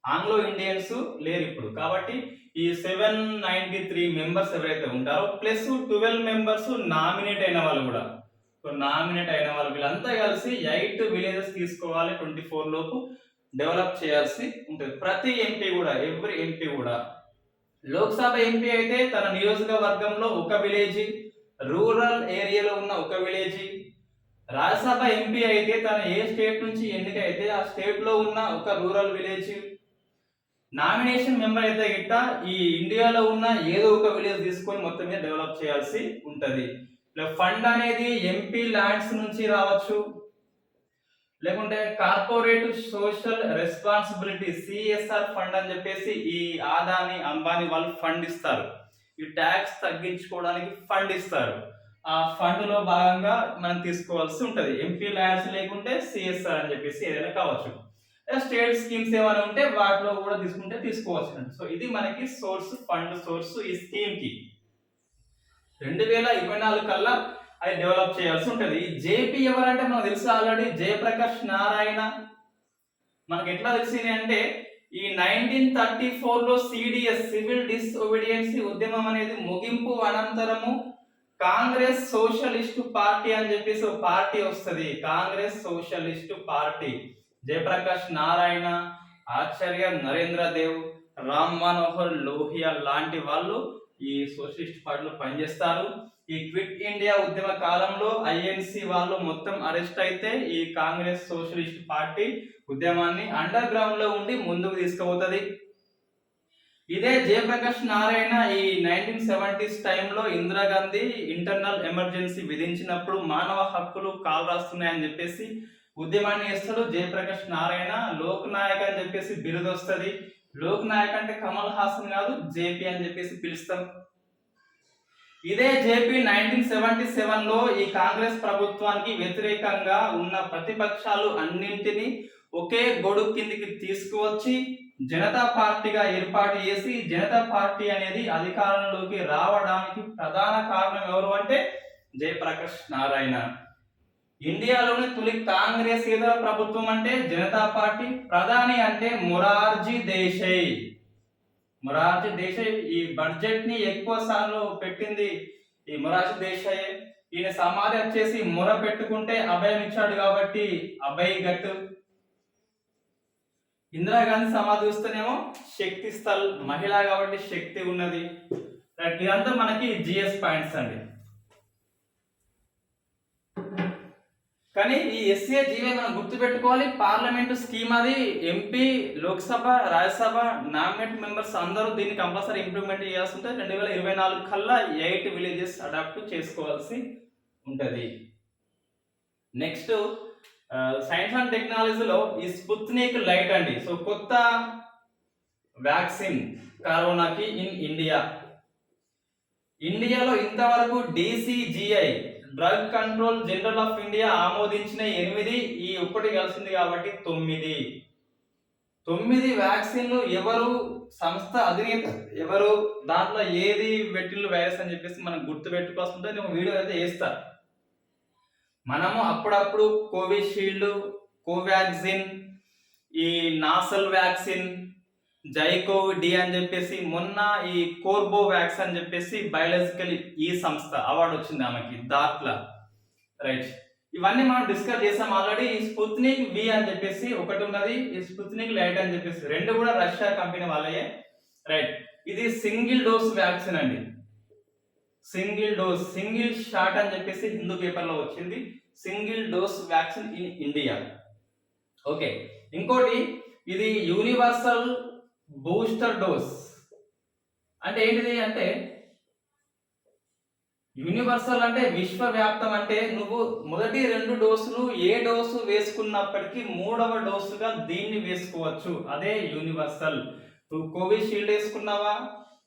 ఆంగ్లో ఇండియన్స్ లేరు ఇప్పుడు. కాబట్టి ఈ 793 మెంబర్స్ ఎవరైతే ఉంటారో ప్లస్ 12 మెంబర్స్ నామినేట్ అయిన వాళ్ళు కూడా. సో నామినేట్ అయిన వాళ్ళు వీళ్ళంతా కలిసి 8 విలేజెస్ తీసుకోవాలి. 24 లోపు డెవలప్ చేయాల్సి ఉంటుంది. ప్రతి ఎంపీ కూడా, ఎవ్రీ ఎంపీ కూడా. లోక్సభ ఎంపీ అయితే తన నియోజకవర్గంలో ఒక విలేజ్, రూరల్ ఏరియాలో ఉన్న ఒక విలేజ్. రాజ్యసభ ఎంపీ అయితే తన ఏ స్టేట్ నుంచి ఎన్నికైతే ఆ స్టేట్ లో ఉన్న ఒక రూరల్ విలేజ్. నామినేషన్ మెంబర్ అయితే గిట్ట ఈ ఇండియాలో ఉన్న ఏదో ఒక విలేజ్ తీసుకొని మొత్తం మీద డెవలప్ చేయాల్సి ఉంటది. ఫండ్ అనేది ఎంపీ ల్యాండ్స్ నుంచి రావచ్చు, లేకుంటే corporate social responsibility CSR fund అని చెప్పేసి ఈ ఆదాని అంబానీ వాళ్ళు ఫండ్ ఇస్తారు. ఈ ట్యాక్స్ తగ్గించుకోవడానికి ఫండ్ ఇస్తారు. ఆ ఫండ్ లో భాగంగా మనం తీసుకోవాల్సి ఉంటది. ఎంపీ ల్యాండ్స్ లేకుంటే సిఎస్ఆర్ అని చెప్పేసి ఏదైనా కావచ్చు. స్టేట్ స్కీమ్స్ ఏమైనా ఉంటే వాటిలో కూడా తీసుకుంటే తీసుకోవచ్చు. సో ఇది మనకి సోర్స్, ఫండ్ సోర్స్ ఈ స్కీమ్ కి. 2024 కల్లా అది డెవలప్ చేయాల్సి ఉంటుంది. ఈ జేపీ ఎవరంటే మనకు తెలుసు ఆల్రెడీ, జయప్రకాష్ నారాయణ. మనకి ఎట్లా తెలిసింది అంటే ఈ 1934లో సిడిఎస్, సివిల్ డిసొబీడియన్సీ ఉద్యమం అనేది ముగింపు అనంతరము కాంగ్రెస్ సోషలిస్ట్ పార్టీ అని చెప్పేసి ఒక పార్టీ వస్తుంది. Congress socialist party. జయప్రకాష్ నారాయణ, ఆచార్య నరేంద్ర దేవ్, రామ్ మనోహర్ లోహియా లాంటి వాళ్ళు ఈ సోషలిస్ట్ పార్టీలో పనిచేస్తారు. ఈ క్విట్ ఇండియా ఉద్యమ కాలంలో ఐఎన్సి వాళ్ళు మొత్తం అరెస్ట్ అయితే ఈ కాంగ్రెస్ సోషలిస్ట్ పార్టీ ఉద్యమాన్ని అండర్ గ్రౌండ్ లో ఉండి ముందుకు తీసుకుపోతుంది. ఇదే జయప్రకాష్ నారాయణ ఈ 1970s టైంలో ఇందిరాగాంధీ ఇంటర్నల్ ఎమర్జెన్సీ విధించినప్పుడు మానవ హక్కులు కాలు రాస్తున్నాయని చెప్పేసి ఉద్యమాన్ని చేస్తాడు జయప్రకాష్ నారాయణ. లోక్ నాయక్ అని చెప్పేసి బిరుదు వస్తుంది. లోక్ నాయక్ అంటే కమల్ హాసన్ కాదు, జేపీ అని చెప్పేసి పిలుస్తాం. ఇదే జేపీ 1977లో ఈ కాంగ్రెస్ ప్రభుత్వానికి వ్యతిరేకంగా ఉన్న ప్రతిపక్షాలు అన్నింటినీ ఒకే గొడుగు కిందికి తీసుకువచ్చి జనతా పార్టీగా ఏర్పాటు చేసి, జనతా పార్టీ అనేది అధికారంలోకి రావడానికి ప్రధాన కారణం ఎవరు అంటే జయప్రకాష్ నారాయణ. ఇండియాలోని తొలి కాంగ్రెస్ ఏతర ప్రభుత్వం అంటే జనతా పార్టీ. ప్రధాని అంటే మొరార్జీ దేశాయ్. మొరార్జీ దేశాయ్ ఈ బడ్జెట్ ని ఎక్కువ సార్లు పెట్టింది ఈ మొరార్జీ దేశాయ్. ఈయన సమాధి వచ్చేసి మొర పెట్టుకుంటే అభయం ఇచ్చాడు కాబట్టి అభయ్ గట్. ఇందిరాగాంధీ సమాధి చూస్తేనేమో శక్తి స్థల్, మహిళ కాబట్టి శక్తి ఉన్నది. ఇదంతా మనకి జిఎస్ పాయింట్స్ అండి. కానీ ఈ ఎస్సీఏ జీవే మనం గుర్తుపెట్టుకోవాలి. పార్లమెంటు స్కీమ్ అది. MP, Lok Sabha, Rajya Sabha nominate members అందరూ దీన్ని కంపల్సరీ ఇంప్లిమెంట్ చేయాల్సి ఉంటుంది. 2024 కల్లా 8 విలేజెస్ అడాప్ట్ చేసుకోవాల్సి ఉంటుంది. నెక్స్ట్ సైన్స్ అండ్ టెక్నాలజీలో ఈ స్పుత్నిక్ లైట్ అండి. సో కొత్త వ్యాక్సిన్ కరోనాకి ఇన్ ఇండియా. ఇండియాలో ఇంతవరకు DCGI drug control general of India ఆమోదించిన 8, ఈ ఒకటి కలిసింది కాబట్టి 9 వ్యాక్సిన్లు. ఎవరు సంస్థ అధినేత ఎవరు, దాంట్లో ఏది వెట్టిల్ వైరస్ అని చెప్పేసి మనం గుర్తు పెట్టుకోవాల్సి ఉంటుంది. ఒక వీడియో అయితే వేస్తారు. మనము అప్పుడప్పుడు కోవిషీల్డ్, కోవాక్సిన్, ఈ నాసల్ వ్యాక్సిన్, జైకోవ్-డి అని చెప్పేసి, మొన్న ఈ కోర్బోవాక్స్ అని చెప్పేసి బయాలజికల్ ఈ సంస్థ అవార్డు వచ్చింది ఆమెకి, దాట్లా. రైట్, ఇవన్నీ మనం డిస్కస్ చేసాం ఆల్రెడీ. ఈ స్పుత్నిక్ వి అని చెప్పేసి ఒకటి ఉన్నది, ఈ స్పుత్నిక్ లైట్ అని చెప్పేసి, రెండు కూడా రష్యా కంపెనీ వాళ్ళయే. రైట్, ఇది సింగిల్ డోస్ వ్యాక్సిన్ అండి. సింగిల్ డోస్, సింగిల్ షాట్ అని చెప్పేసి హిందూ పేపర్ లో వచ్చింది. Single dose vaccine in India. Okay, ఇంకోటి ఇది యూనివర్సల్ బూస్టర్ డోస్. అంటే ఏంటిది అంటే, యూనివర్సల్ అంటే విశ్వవ్యాప్తం. అంటే నువ్వు మొదటి 2 డోసులు ఏ డోసు వేసుకున్నప్పటికీ 3వ డోసుగా దీన్ని వేసుకోవచ్చు, అదే యూనివర్సల్. నువ్వు కోవిషీల్డ్ వేసుకున్నావా,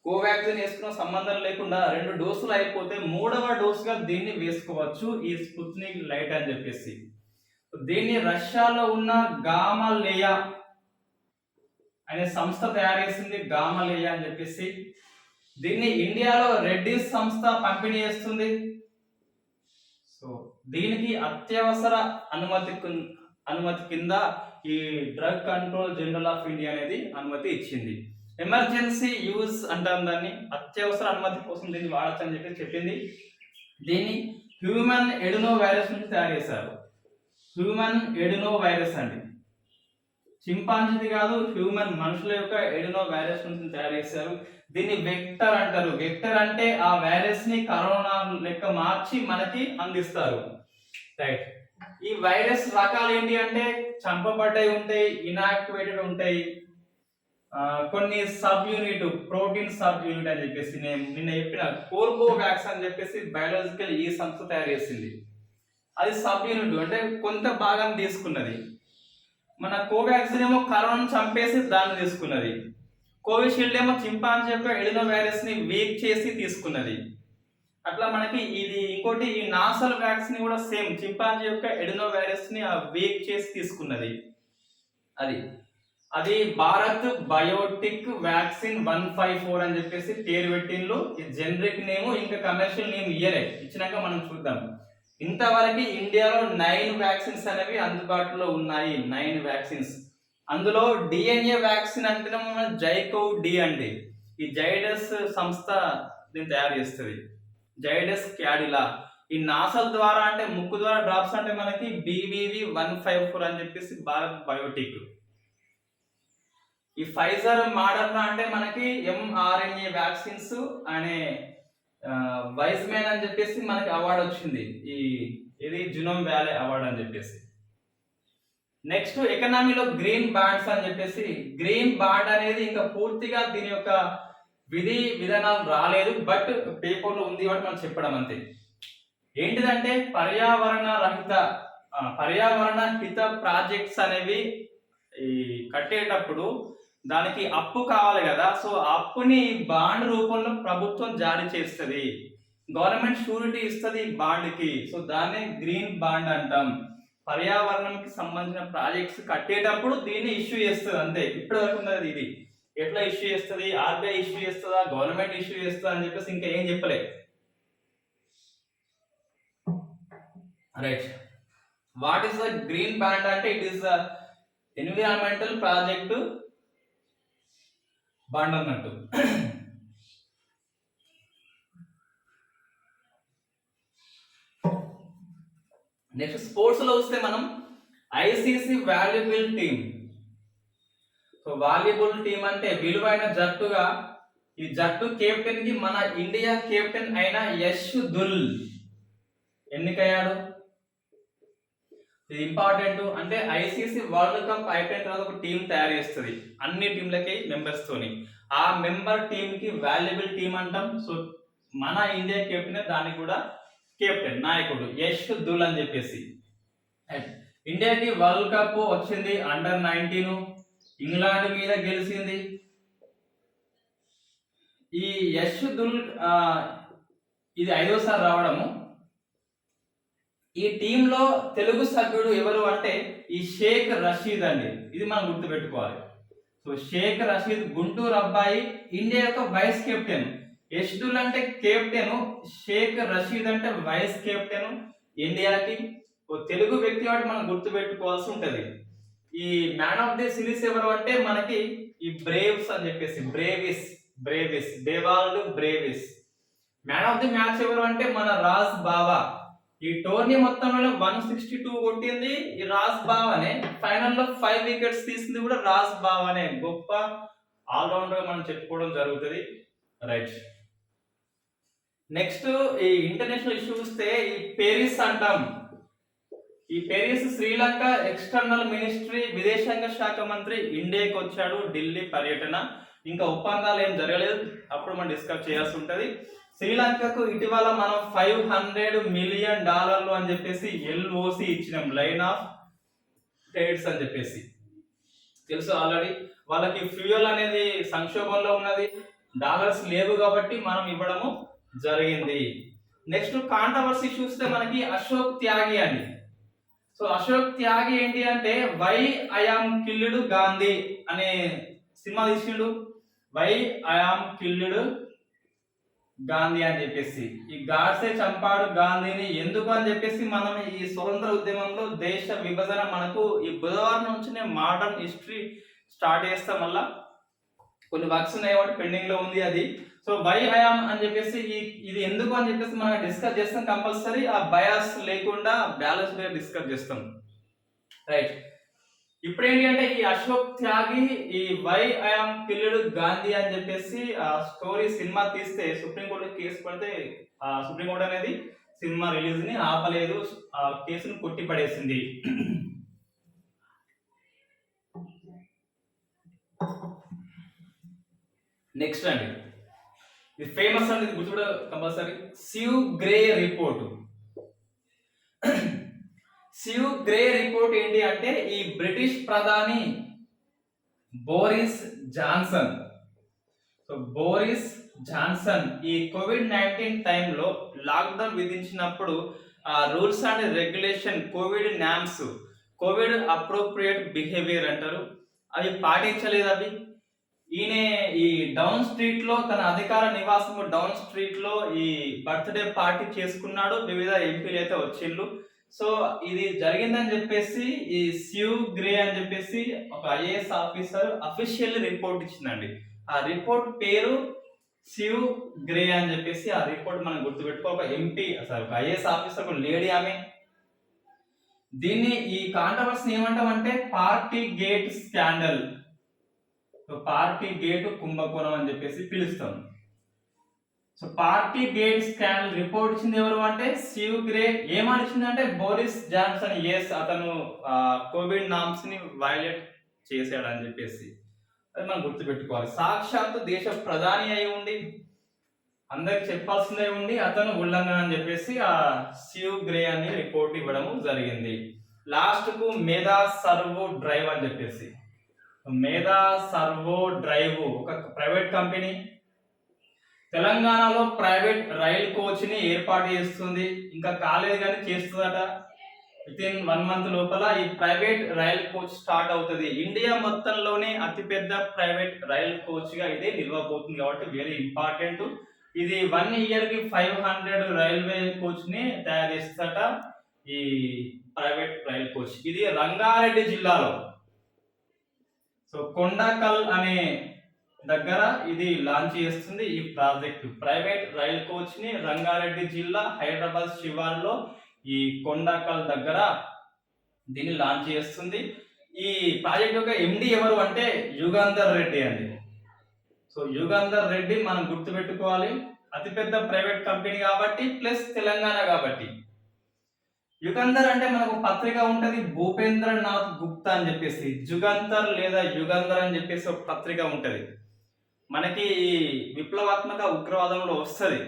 కోవాక్సిన్ వేసుకున్న సంబంధం లేకుండా 2 డోసులు అయిపోతే 3వ డోసుగా దీన్ని వేసుకోవచ్చు, ఈ స్పుత్నిక్ లైట్ అని చెప్పేసి. దీన్ని రష్యాలో ఉన్న గామాలేయా అనే సంస్థ తయారు చేసింది, గామాలేయా అని చెప్పేసి. దీన్ని ఇండియాలో రెడ్డిస్ సంస్థ పంపిణీ చేస్తుంది. సో దీనికి అత్యవసర అనుమతి కింద ఈ drug control general of India అనేది అనుమతి ఇచ్చింది. ఎమర్జెన్సీ యూజ్ అంటాం దాన్ని, అత్యవసర అనుమతి కోసం దీన్ని వాడచ్చు అని చెప్పి చెప్పింది. దీన్ని హ్యూమన్ ఎడినో వైరస్ నుంచి తయారు చేశారు. హ్యూమన్ ఎడినో వైరస్ అండి, చింపాంజీది కాదు, హ్యూమన్ మనుషుల యొక్క ఎడినో వైరస్ నుంచి తయారు చేశారు. దీన్ని వెక్టర్ అంటారు. వెక్టర్ అంటే ఆ వైరస్ ని కరోనా లెక్క మార్చి మనకి అందిస్తారు. రైట్, ఈ వైరస్ రకాలు ఏంటి అంటే, చంపబడ్డాయి ఉంటాయి, ఇనాక్టివేటెడ్ ఉంటాయి, కొన్ని sub unit, protein sub unit అని చెప్పేసి నేను నిన్న చెప్పిన కోర్బోవాక్స్ అని చెప్పేసి బయాలజికల్ ఈ సంస్థ తయారు చేసింది. అది సబ్ యూనిట్ అంటే కొంత భాగం తీసుకున్నది. మన కోవాక్సిన్ ఏమో కరోనా చంపేసి దాన్ని తీసుకున్నది. కోవిషీల్డ్ ఏమో చింపాంజీ యొక్క ఎడినో వైరస్ ని వీక్ చేసి తీసుకున్నది. అట్లా మనకి ఇది ఇంకోటి, ఈ నాసల్ వ్యాక్సిన్ కూడా సేమ్ చింపాంజీ యొక్క ఎడినో వైరస్ ని వీక్ చేసి తీసుకున్నది. అది భారత్ బయోటిక్ వ్యాక్సిన్ 154 అని చెప్పేసి పేరు పెట్టిండ్రు. ఈ జనరిక్ నేమ్, ఇంకా కమర్షియల్ నేమ్ ఇయ్యలే, ఇచ్చినాక మనం చూద్దాం. ఇంతవరకు ఇండియాలో 9 వ్యాక్సిన్స్ అనేవి అందుబాటులో ఉన్నాయి. 9 వ్యాక్సిన్స్. అందులో డిఎన్ఏ వ్యాక్సిన్ అంటే జైకోవ్-డి అండి. ఈ జైడస్ సంస్థ దీన్ని తయారు చేస్తుంది, జైడస్ క్యాడిలా. ఈ నాసల్ ద్వారా అంటే ముక్కు ద్వారా డ్రాప్స్ అంటే మనకి BBV 154 అని చెప్పేసి భారత్ బయోటిక్. ఈ ఫైజర్ మోడర్నా అంటే మనకి mRNA వ్యాక్సిన్స్ అనే వైజ్మెన్ అని చెప్పేసి మనకి అవార్డు వచ్చింది, ఇది జునోమ్ వ్యాలీ అవార్డు అని చెప్పేసి. నెక్స్ట్ ఎకనామీలో గ్రీన్ బాండ్స్ అని చెప్పేసి, గ్రీన్ బాండ్ అనేది ఇంకా పూర్తిగా దీని యొక్క విధి విధానాలు రాలేదు, బట్ పేపర్ లో ఉంది కాబట్టి మనం చెప్పడం అంతే. ఏంటిదంటే పర్యావరణ హిత ప్రాజెక్ట్స్ అనేవి ఈ కట్టేటప్పుడు దానికి అప్పు కావాలి కదా. సో అప్పుని బాండ్ రూపంలో ప్రభుత్వం జారీ చేస్తుంది, గవర్నమెంట్ షూరిటీ ఇస్తుంది బాండ్కి. సో దాన్ని గ్రీన్ బాండ్ అంటాం. పర్యావరణంకి సంబంధించిన ప్రాజెక్ట్స్ కట్టేటప్పుడు దీన్ని ఇష్యూ చేస్తుంది అంతే. ఇప్పటి వరకు ఉన్నది ఇది. ఎట్లా ఇష్యూ చేస్తుంది, ఆర్బీఐ ఇష్యూ చేస్తుందా, గవర్నమెంట్ ఇష్యూ చేస్తుందా అని చెప్పేసి ఇంకా ఏం చెప్పలే. Right, what is the green bond అంటే, it is the environmental project bond అన్నట్టు. నెక్స్ట్ స్పోర్ట్స్ లో వస్తే మనం ICC valuable team. So valuable team అంటే విలువైన జట్టుగా, ఈ జట్టు కెప్టెన్ కి మన ఇండియా కెప్టెన్ అయిన యశ్ దుల్ ఎన్నికయ్యాడు. ఇది ఇంపార్టెంట్. అంటే ఐసీసీ వరల్డ్ కప్ అయిపోయిన తర్వాత ఒక టీం తయారు చేస్తుంది అన్ని టీంలకి మెంబర్స్ తోని. ఆ మెంబర్ టీం కి వాల్యుబుల్ టీం అంటాం. సో మన ఇండియా కెప్టెన్ దానికి కూడా కెప్టెన్, నాయకుడు యశ్ దుల్ అని చెప్పేసి. ఇండియాకి వరల్డ్ కప్ వచ్చింది అండర్-19, ఇంగ్లాండ్ మీద గెలిచింది. ఈ యశ్ దుల్ ఇది 5వసారి రావడము. ఈ టీంలో తెలుగు సభ్యుడు ఎవరు అంటే ఈ షేక్ రషీద్ అండి, ఇది మనం గుర్తుపెట్టుకోవాలి. సో షేక్ రషీద్ గుంటూరు అబ్బాయి, ఇండియా యొక్క వైస్ కెప్టెన్. యశ్ దుల్ అంటే కెప్టెన్, షేక్ రషీద్ అంటే వైస్ కెప్టెన్. ఇండియాకి. ఓ తెలుగు వ్యక్తి కాబట్టి మనం గుర్తుపెట్టుకోవాల్సి ఉంటది. ఈ మ్యాన్ ఆఫ్ ది సిరీస్ ఎవరు అంటే మనకి ఈ బ్రేవ్స్ అని చెప్పేసి Brevis Dewald Brevis. Man of the match ఎవరు అంటే మన రాజ్ బావా. ఈ టోర్నీ మొత్తంలో 162 కొట్టింది ఈ రాజ్ బావానే. ఫైనల్ లో 5 వికెట్స్ తీసింది కూడా రాజ్ బావానే. గొప్ప ఆల్రౌండర్ మనం చెప్పుకోవడం జరుగుతుంది. రైట్. నెక్స్ట్ ఈ ఇంటర్నేషనల్ ఇష్యూ చూస్తే ఈ పేరిస్ అంటాం. ఈ పేరిస్ శ్రీలంక ఎక్స్టర్నల్ మినిస్ట్రీ విదేశాంగ శాఖ మంత్రి ఇండియాకి వచ్చాడు, ఢిల్లీ పర్యటన. ఇంకా ఒప్పందాలు ఏం జరగలేదు, అప్పుడు మనం డిస్కస్ చేయాల్సి ఉంటది. శ్రీలంకకు ఇటీవల మనం $500 మిలియన్ అని చెప్పేసి LOC ఇచ్చినాం, లైన్ ఆఫ్ ట్రేడ్స్ అని చెప్పేసి. తెలుసు ఆల్రెడీ వాళ్ళకి ఫ్యూయల్ అనేది సంక్షోభంలో ఉన్నది, డాలర్స్ లేవు కాబట్టి మనం ఇవ్వడము జరిగింది. నెక్స్ట్ కాంట్రవర్సీ చూస్తే మనకి అశోక్ త్యాగి అండి. సో అశోక్ త్యాగి ఏంటి అంటే why I am killed Gandhi అనే సినిమా తీసిండు. Why I am killed Gandhi అని చెప్పేసి, ఈ గాడ్సే చంపాడు గాంధీని ఎందుకు అని చెప్పేసి మనం ఈ స్వతంత్ర ఉద్యమంలో దేశ విభజన మనకు ఈ బుధవారం నుంచి మోడర్న్ హిస్టరీ స్టార్ట్ చేస్తాం. మళ్ళా కొన్ని వర్క్స్ ఉన్నాయి కాబట్టి పెండింగ్ లో ఉంది అది. సో వై ఐఆమ్ అని చెప్పేసి ఇది ఎందుకు అని చెప్పేసి మనం డిస్కస్ చేస్తాం కంపల్సరీ. ఆ బయాస్ లేకుండా బ్యాలెన్స్ గా డిస్కస్ చేస్తాం. రైట్. ఇప్పుడు ఏంటి అంటే ఈ అశోక్ త్యాగి ఈ వై ఐఆమ్ కిల్డ్ గాంధీ అని చెప్పేసి ఆ స్టోరీ సినిమా తీస్తే సుప్రీంకోర్టు కేసు పడితే ఆ సుప్రీంకోర్టు అనేది సినిమా రిలీజ్ ని ఆపలేదు, ఆ కేసును కొట్టి పడేసింది. నెక్స్ట్ అండి ఇది ఫేమస్ అండి, ఇది గుర్తుపడ compulsory. సివ్ grey report. సివ్ grey report ఏంటి అంటే ఈ బ్రిటిష్ ప్రధాని Boris Johnson. So Boris Johnson ఈ COVID-19 టైంలో లాక్డౌన్ విధించినప్పుడు ఆ rules and regulation, Covid norms, Covid appropriate behaviour అంటారు, అవి పాటించలేదు. అవి ఈయన ఈ డౌన్ స్ట్రీట్ లో తన అధికార నివాసం డౌన్ స్ట్రీట్ లో ఈ బర్త్డే పార్టీ చేసుకున్నాడు, వివిధ ఎంపీలు అయితే వచ్చిండ్రు. సో ఇది జరిగిందని చెప్పేసి ఈ సివ్ గ్రే అని చెప్పేసి ఒక IAS ఆఫీసర్ అఫీషియల్ రిపోర్ట్ ఇచ్చిందండి. ఆ రిపోర్ట్ పేరు సివ్ గ్రే అని చెప్పేసి. ఆ రిపోర్ట్ మనం గుర్తుపెట్టుకో, ఒక ఎంపీ సారీ ఒక IAS ఆఫీసర్, ఒక లేడీ ఆమె. దీన్ని ఈ కాంట్రవర్సీ ఏమంటామంటే party gate scandal, party gate కుంభకోణం అని చెప్పేసి పిలుస్తాం. So party gate scandal report ఇచ్చింది ఎవరు అంటే సివ్ గ్రే. ఏమని ఇచ్చింది అంటే బోరిస్ జాన్సన్ అతను కోవిడ్ నామ్స్ ని వైలేట్ చేశాడు అని చెప్పేసి. అది మనం గుర్తుపెట్టుకోవాలి. సాక్షాత్తు దేశ ప్రధాని అయి ఉండి అందరికి చెప్పాల్సిందే ఉండి అతను ఉల్లంఘన అని చెప్పేసి ఆ సివ్ గ్రే అని రిపోర్ట్ ఇవ్వడం జరిగింది. లాస్ట్ కు మేధా సర్వో డ్రైవ్ అని చెప్పేసి. మేధా సర్వో డ్రైవ్ ఒక ప్రైవేట్ కంపెనీ తెలంగాణలో ప్రైవేట్ రైల్ కోచ్ ని ఏర్పాటు చేస్తుంది. ఇంకా కాలేదు కానీ చేస్తుందట. వితిన్ 1 month లోపల ఈ ప్రైవేట్ రైల్ కోచ్ స్టార్ట్ అవుతుంది. ఇండియా మొత్తంలోనే అతిపెద్ద ప్రైవేట్ రైల్ కోచ్ గా ఇదే నిలవబోతుంది కాబట్టి వెరీ ఇంపార్టెంట్. ఇది 1 year కి 500 రైల్వే కోచ్ ని తయారు చేస్తుందట ఈ ప్రైవేట్ రైల్ కోచ్. ఇది రంగారెడ్డి జిల్లాలో సో కొండకల్ అనే దగ్గర ఇది లాంచ్ చేస్తుంది. ఈ ప్రాజెక్ట్ ప్రైవేట్ రైల్ కోచ్ ని రంగారెడ్డి జిల్లా హైదరాబాద్ శివార్లో ఈ కొండకల్ దగ్గర దీన్ని లాంచ్ చేస్తుంది. ఈ ప్రాజెక్ట్ యొక్క MD ఎవరు అంటే యుగంధర్ రెడ్డి అండి. సో యుగంధర్ రెడ్డి మనం గుర్తుపెట్టుకోవాలి, అతిపెద్ద ప్రైవేట్ కంపెనీ కాబట్టి ప్లస్ తెలంగాణ కాబట్టి. యుగంధర్ అంటే మనకు పత్రిక ఉంటది భూపేంద్రనాథ్ గుప్తా అని చెప్పేసి, జుగంధర్ లేదా యుగంధర్ అని చెప్పేసి ఒక పత్రిక ఉంటది మనకి ఈ విప్లవాత్మక ఉగ్రవాదంలో వస్తుంది.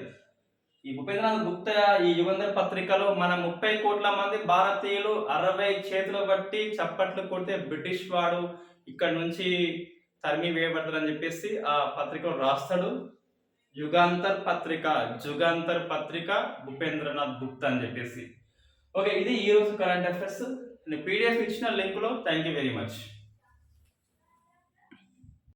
ఈ భూపేంద్రనాథ్ గుప్తా ఈ యుగంధర్ పత్రికలో మన 30 కోట్ల మంది భారతీయులు 60 చేతులు బట్టి చప్పట్లు కొడితే బ్రిటిష్ వాడు ఇక్కడ నుంచి తరిమి వేయబడతారని చెప్పేసి ఆ పత్రికలో రాస్తాడు. యుగాంతర్ పత్రిక భూపేంద్రనాథ్ గుప్తా అని చెప్పేసి. ఓకే, ఇది ఈ రోజు కరెంట్ అఫైర్స్. PDF ఇచ్చిన లింక్ లో. Thank you very much.